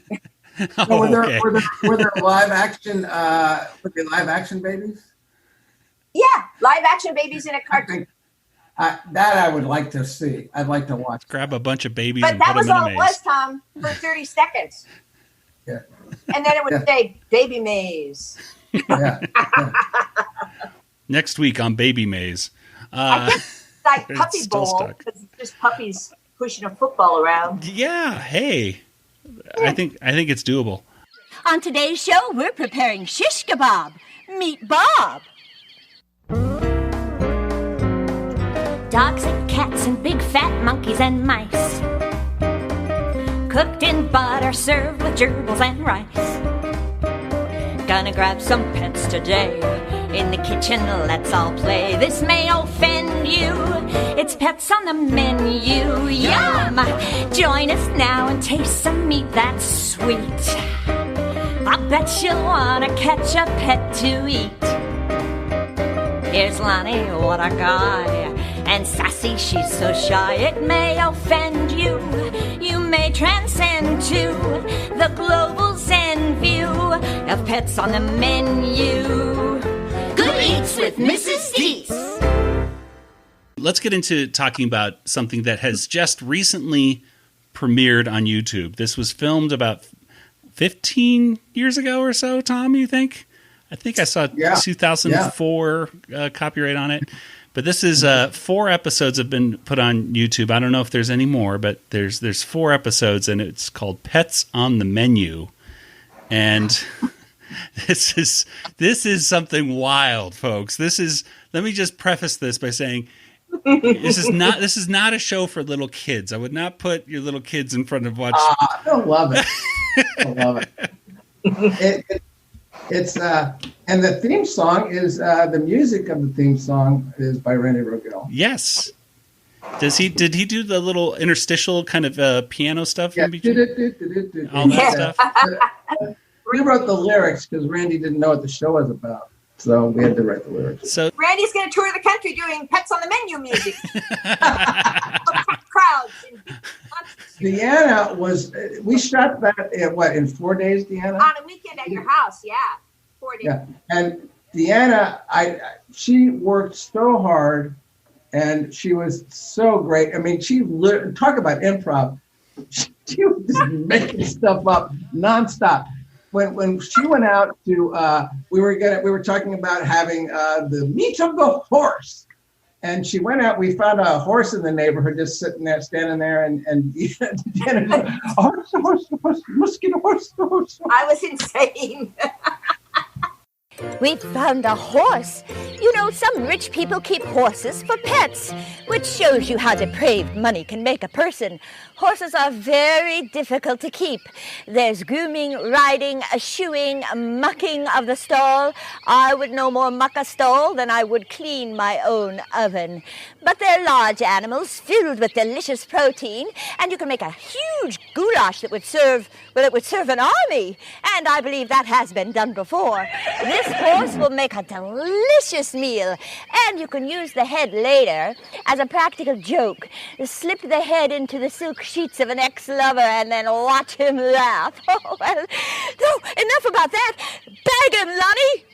Speaker 7: Were there live action babies?
Speaker 8: Yeah, live action babies in a cartoon.
Speaker 7: That I would like to see. I'd like to watch.
Speaker 4: Grab a bunch of babies
Speaker 8: but
Speaker 4: and put them in a maze.
Speaker 8: But that was all it was, Tom, for 30 seconds.
Speaker 7: Yeah.
Speaker 8: And then it would say, Baby Maze.
Speaker 7: Yeah.
Speaker 4: Next week on Baby Maze.
Speaker 8: Like Puppy Bowl, because it's just puppies pushing a football around.
Speaker 4: Yeah, hey. I think it's doable.
Speaker 1: On today's show, we're preparing shish kebab. Meet Bob. Dogs and cats and big fat monkeys and mice, cooked in butter, served with gerbils and rice. Gonna grab some pets today. In the kitchen, let's all play. This may offend you. It's pets on the menu. Yum! Join us now and taste some meat that's sweet. I bet you'll wanna catch a pet to eat. Here's Lonnie, what a guy. And Sassy, she's so shy, it may offend you. You may transcend to the global Zen view of pets on the menu. Good Eats with Mrs. Deets.
Speaker 4: Let's get into talking about something that has just recently premiered on YouTube. This was filmed about 15 years ago or so, Tom, you think? I think I saw 2004 copyright on it. But this is 4 episodes have been put on YouTube. I don't know if there's any more, but there's 4 episodes, and it's called Pets on the Menu. And this is something wild, folks. Let me just preface this by saying this is not a show for little kids. I would not put your little kids in front of watching.
Speaker 7: I don't love it. I love it. It's and the theme song is the music of the theme song is by Randy Rogel.
Speaker 4: Yes. Did he do the little interstitial kind of piano stuff?
Speaker 7: Yeah.
Speaker 4: All that stuff.
Speaker 7: We wrote the lyrics because Randy didn't know what the show was about, so we had to write the lyrics.
Speaker 4: So
Speaker 8: Randy's going to tour the country doing Pets on the Menu music. Crowds.
Speaker 7: Deanna we shot that in 4 days, Deanna?
Speaker 8: On a weekend at your house, yeah. 4 days.
Speaker 7: Yeah, and Deanna, she worked so hard, and she was so great. I mean, talk about improv. She was just making stuff up nonstop. When she went out to, we were talking about having the meat of the horse. And she went out. We found a horse in the neighborhood, just standing there, and horse, mosquito, horse.
Speaker 8: I was insane.
Speaker 13: We found a horse. You know, some rich people keep horses for pets, which shows you how depraved money can make a person. Horses are very difficult to keep. There's grooming, riding, shoeing, mucking of the stall. I would no more muck a stall than I would clean my own oven. But they're large animals filled with delicious protein, and you can make a huge goulash that would serve an army. And I believe that has been done before. This horse will make a delicious meal, and you can use the head later as a practical joke. Slip the head into the silk sheets of an ex-lover and then watch him laugh. Oh, well, no, enough about that. Bag him, Lonnie.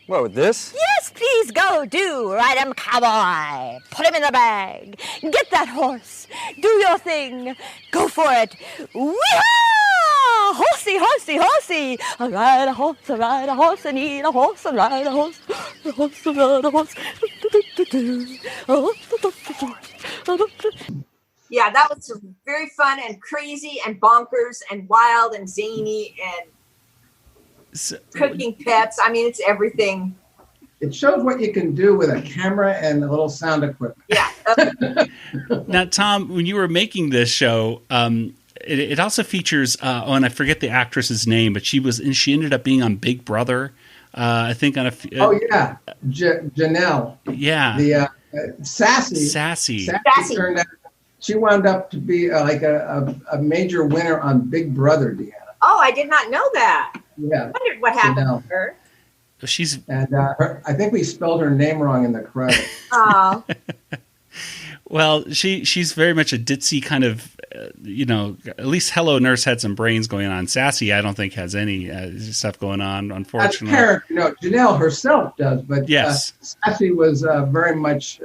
Speaker 14: What, with this?
Speaker 13: Yes, please go do. Ride him, cowboy. Put him in the bag. Get that horse. Do your thing. Go for it. Wee-haw! Horsey, horsey, horsey. I ride a horse, and eat a horse, and ride a horse. A horse, and ride a horse.
Speaker 8: Yeah, that was very fun and crazy and bonkers and wild and zany and cooking pets. I mean, it's everything.
Speaker 7: It shows what you can do with a camera and a little sound equipment.
Speaker 8: Yeah.
Speaker 4: Now, Tom, when you were making this show, it also features, and I forget the actress's name, but she ended up being on Big Brother. I think on a.
Speaker 7: Janelle.
Speaker 4: Yeah.
Speaker 7: The Sassy turned out. She wound up to be like a major winner on Big Brother, Deanna.
Speaker 8: Oh, I did not know that.
Speaker 7: Yeah.
Speaker 8: I wondered what happened to her.
Speaker 7: I think we spelled her name wrong in the credits.
Speaker 8: Oh.
Speaker 4: Well, she's very much a ditzy kind of, at least Hello Nurse had some brains going on. Sassy, I don't think has any stuff going on, unfortunately.
Speaker 7: As a character, Janelle herself does, but
Speaker 4: yes.
Speaker 7: Sassy was very much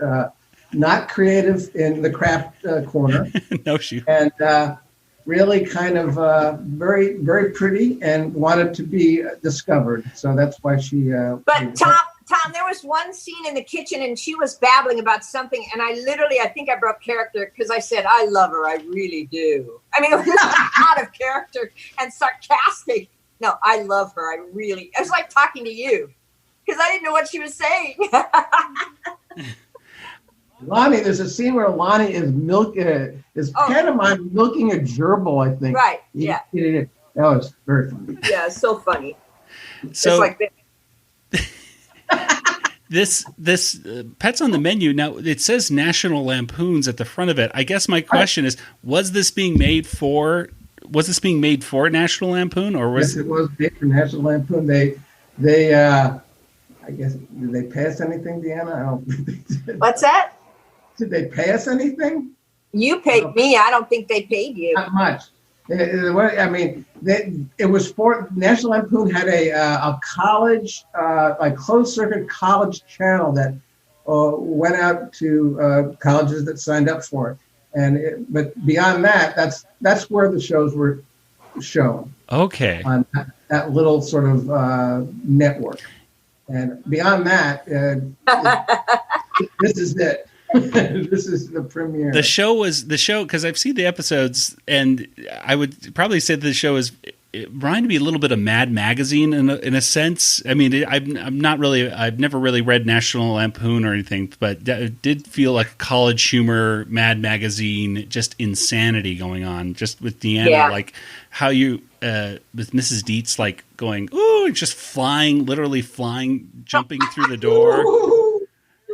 Speaker 7: not creative in the craft corner.
Speaker 4: No, she.
Speaker 7: And really kind of very, very pretty and wanted to be discovered. So that's why she.
Speaker 8: But Tom, there was one scene in the kitchen and she was babbling about something, and I think I broke character because I said, I love her, I really do. I mean, it was out of character and sarcastic. No, I love her, I really. It was like talking to you because I didn't know what she was saying.
Speaker 7: Lonnie, there's a scene where Lonnie is pantomime milking a gerbil, I think.
Speaker 8: Right, yeah.
Speaker 7: That was very funny.
Speaker 8: Yeah, so funny.
Speaker 4: So,
Speaker 8: it's like
Speaker 4: this Pets on the Menu, now it says National Lampoons at the front of it. I guess my question is, was this being made for National Lampoon, or was
Speaker 7: it was made for National Lampoon? They I guess, did they pay us anything, Deanna? I don't think they did.
Speaker 8: What's that?
Speaker 7: Did they pay us anything?
Speaker 8: You paid me. I don't think they paid you.
Speaker 7: Not much. I mean, it was for National Lampoon had a college, like closed circuit college channel that went out to colleges that signed up for it. But beyond that, that's where the shows were shown.
Speaker 4: Okay.
Speaker 7: On that little sort of network. And beyond that, this is it. This is the premiere.
Speaker 4: The show because I've seen the episodes, and I would probably say that the show it reminded me a little bit of Mad Magazine in a sense. I mean, I've never really read National Lampoon or anything, but it did feel like college humor, Mad Magazine, just insanity going on, just with Deanna, like how you with Mrs. Dietz, like going, ooh, just literally flying, jumping through the door.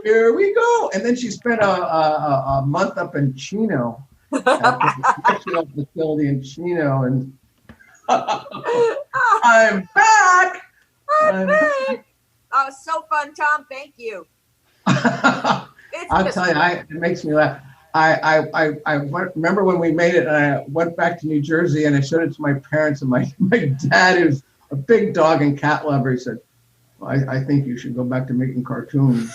Speaker 7: Here we go. And then she spent a month up in Chino, at the correctional facility in Chino, and I'm back.
Speaker 8: I'm back. Oh, so fun, Tom. Thank you.
Speaker 7: I'll tell you, it makes me laugh. I remember when we made it, and I went back to New Jersey, and I showed it to my parents, and my dad, who's a big dog and cat lover, he said, well, I think you should go back to making cartoons.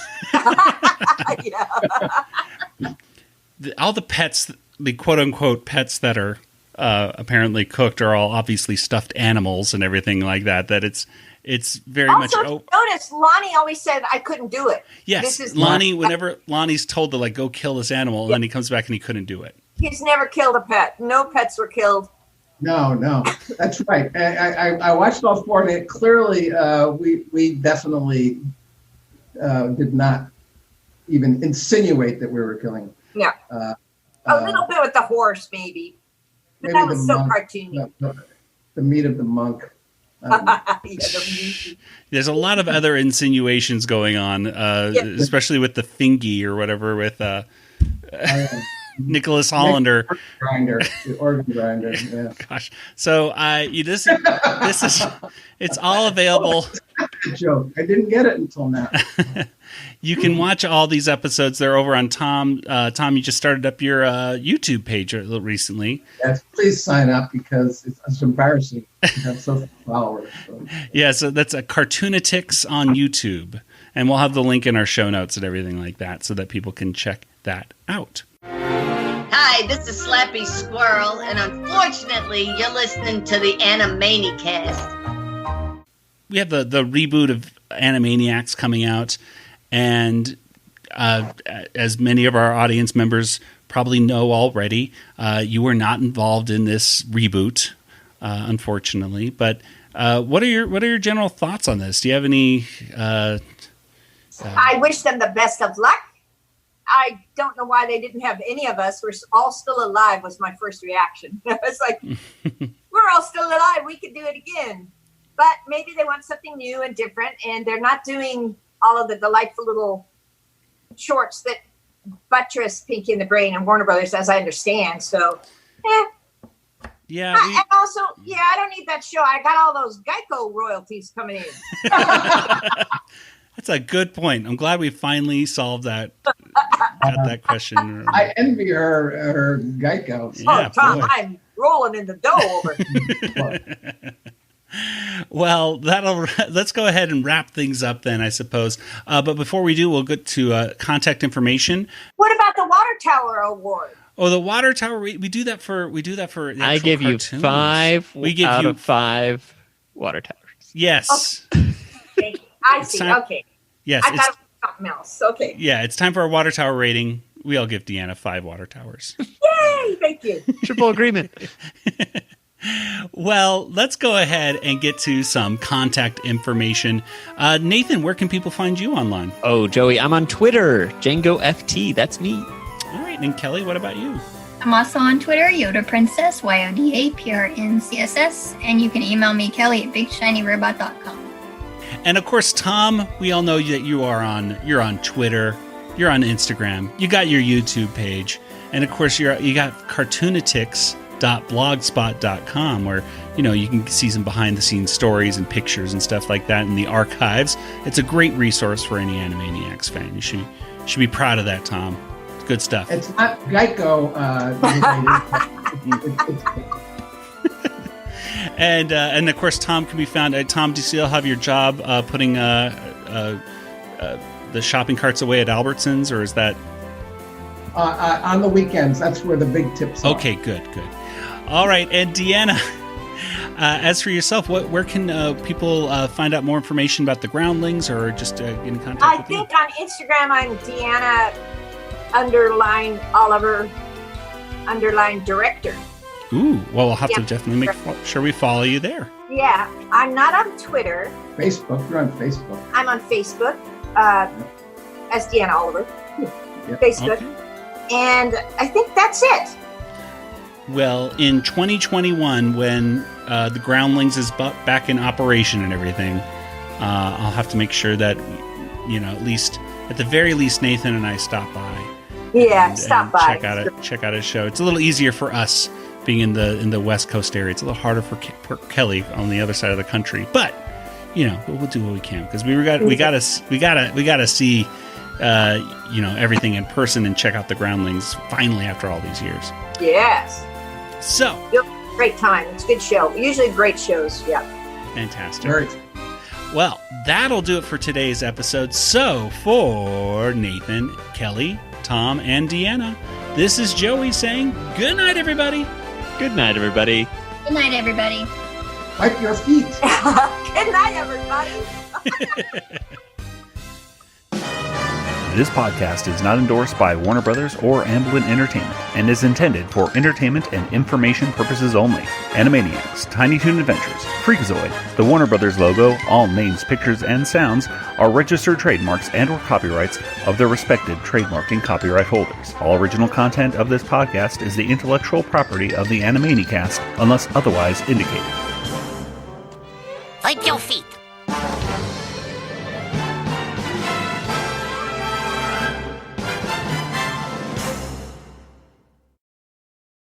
Speaker 4: All the pets, the quote-unquote pets that are apparently cooked are all obviously stuffed animals and everything like that, that it's very much...
Speaker 8: Also, notice, Lonnie always said I couldn't do it.
Speaker 4: Yes, Lonnie, whenever Lonnie's told to go kill this animal, and then he comes back and he couldn't do it.
Speaker 8: He's never killed a pet. No pets were killed.
Speaker 7: No, that's right. I watched all 4, and it clearly we definitely did not even insinuate that we were killing.
Speaker 8: Yeah, a little bit with the horse, maybe. But that was so cartoony.
Speaker 7: The meat of the monk.
Speaker 4: There's a lot of other insinuations going on, especially with the thingy or whatever with Nicholas Hollander.
Speaker 7: The organ grinder. Yeah.
Speaker 4: Gosh. So this is it's all available.
Speaker 7: Joke. I didn't get it until now.
Speaker 4: You can watch all these episodes. They're over on Tom. Tom, you just started up your YouTube page recently.
Speaker 7: Yes, please sign up because it's embarrassing to have so few followers. So.
Speaker 4: Yeah, so that's a Cartoonatics on YouTube. And we'll have the link in our show notes and everything like that so that people can check that out.
Speaker 16: Hi, this is Slappy Squirrel, and unfortunately, you're listening to the Animanicast.
Speaker 4: We have the reboot of Animaniacs coming out. And as many of our audience members probably know already, you were not involved in this reboot, unfortunately. But what are your general thoughts on this? Do you have any?
Speaker 8: I wish them the best of luck. I don't know why they didn't have any of us. We're all still alive was my first reaction. I was like, we're all still alive. We could do it again. But maybe they want something new and different, and they're not doing all of the delightful little shorts that buttress Pinky and the Brain and Warner Brothers, as I understand. So,
Speaker 4: yeah.
Speaker 8: And also, I don't need that show. I got all those Gekko royalties coming in.
Speaker 4: That's a good point. I'm glad we finally solved that. Got that question.
Speaker 7: I envy her Gekko.
Speaker 8: Yeah, Tom, boy. I'm rolling in the dough over.
Speaker 4: Well, let's go ahead and wrap things up then, I suppose. But before we do, we'll get to contact information.
Speaker 8: What about the Water Tower Award?
Speaker 4: Oh, the Water Tower. We do that for. The
Speaker 6: I give
Speaker 4: cartoons.
Speaker 6: you 5.
Speaker 4: We give
Speaker 6: out
Speaker 4: you
Speaker 6: of 5 water towers.
Speaker 4: Yes.
Speaker 8: Okay. I see. Okay.
Speaker 4: Yes.
Speaker 8: I thought it was something else. Okay.
Speaker 4: Yeah, it's time for our Water Tower rating. We all give Deanna 5 water towers.
Speaker 8: Yay! Thank you.
Speaker 6: Triple agreement.
Speaker 4: Well, let's go ahead and get to some contact information. Nathan, where can people find you online?
Speaker 6: Oh, Joey, I'm on Twitter. JangoFT, that's me.
Speaker 4: All right, and Kelly, what about you?
Speaker 3: I'm also on Twitter, Yoda Princess, YODAPRNCSS, and you can email me, Kelly, at BigShinyRobot.com.
Speaker 4: And of course, Tom, we all know that you're on Twitter, you're on Instagram, you got your YouTube page, and of course you got Cartoonatics.blogspot.com, where you can see some behind the scenes stories and pictures and stuff like that in the archives. It's a great resource for any Animaniacs fan. You should be proud of that, Tom. It's good stuff.
Speaker 7: It's not Gekko.
Speaker 4: And of course, Tom can be found at Tom. Do you still have your job putting the shopping carts away at Albertsons, or is that
Speaker 7: on the weekends? That's where the big tips are.
Speaker 4: Okay, good. All right, and Deanna, as for yourself, where can people find out more information about the Groundlings, or just get in contact with you?
Speaker 8: I think on Instagram I'm Deanna _Oliver _director.
Speaker 4: Ooh, well, we'll have to definitely make sure we follow you there.
Speaker 8: Yeah, I'm not on Twitter.
Speaker 7: Facebook, you're on Facebook.
Speaker 8: I'm on Facebook as Deanna Oliver.
Speaker 7: Yep.
Speaker 8: Facebook. Okay. And I think that's it.
Speaker 4: Well, in 2021, when the Groundlings is back in operation and everything, I'll have to make sure that, at the very least, Nathan and I stop by.
Speaker 8: Yeah, stop by.
Speaker 4: Check out his show. It's a little easier for us being in the West Coast area. It's a little harder for Kelly on the other side of the country, but we'll do what we can, because we gotta see everything in person and check out the Groundlings finally after all these years.
Speaker 8: Yes.
Speaker 4: So
Speaker 8: great time. It's a good show. Usually great shows. Yeah.
Speaker 4: Fantastic.
Speaker 7: Great.
Speaker 4: Well, that'll do it for today's episode. So for Nathan, Kelly, Tom, and Deanna, this is Joey saying good night, everybody.
Speaker 6: Good night, everybody.
Speaker 3: Good night, everybody.
Speaker 7: Wipe your feet.
Speaker 8: Good night, everybody.
Speaker 4: This podcast is not endorsed by Warner Brothers or Amblin Entertainment and is intended for entertainment and information purposes only. Animaniacs, Tiny Toon Adventures, Freakazoid, the Warner Brothers logo, all names, pictures, and sounds are registered trademarks and or copyrights of their respective trademark and copyright holders. All original content of this podcast is the intellectual property of the Animanicast unless otherwise indicated.
Speaker 10: Wipe your feet.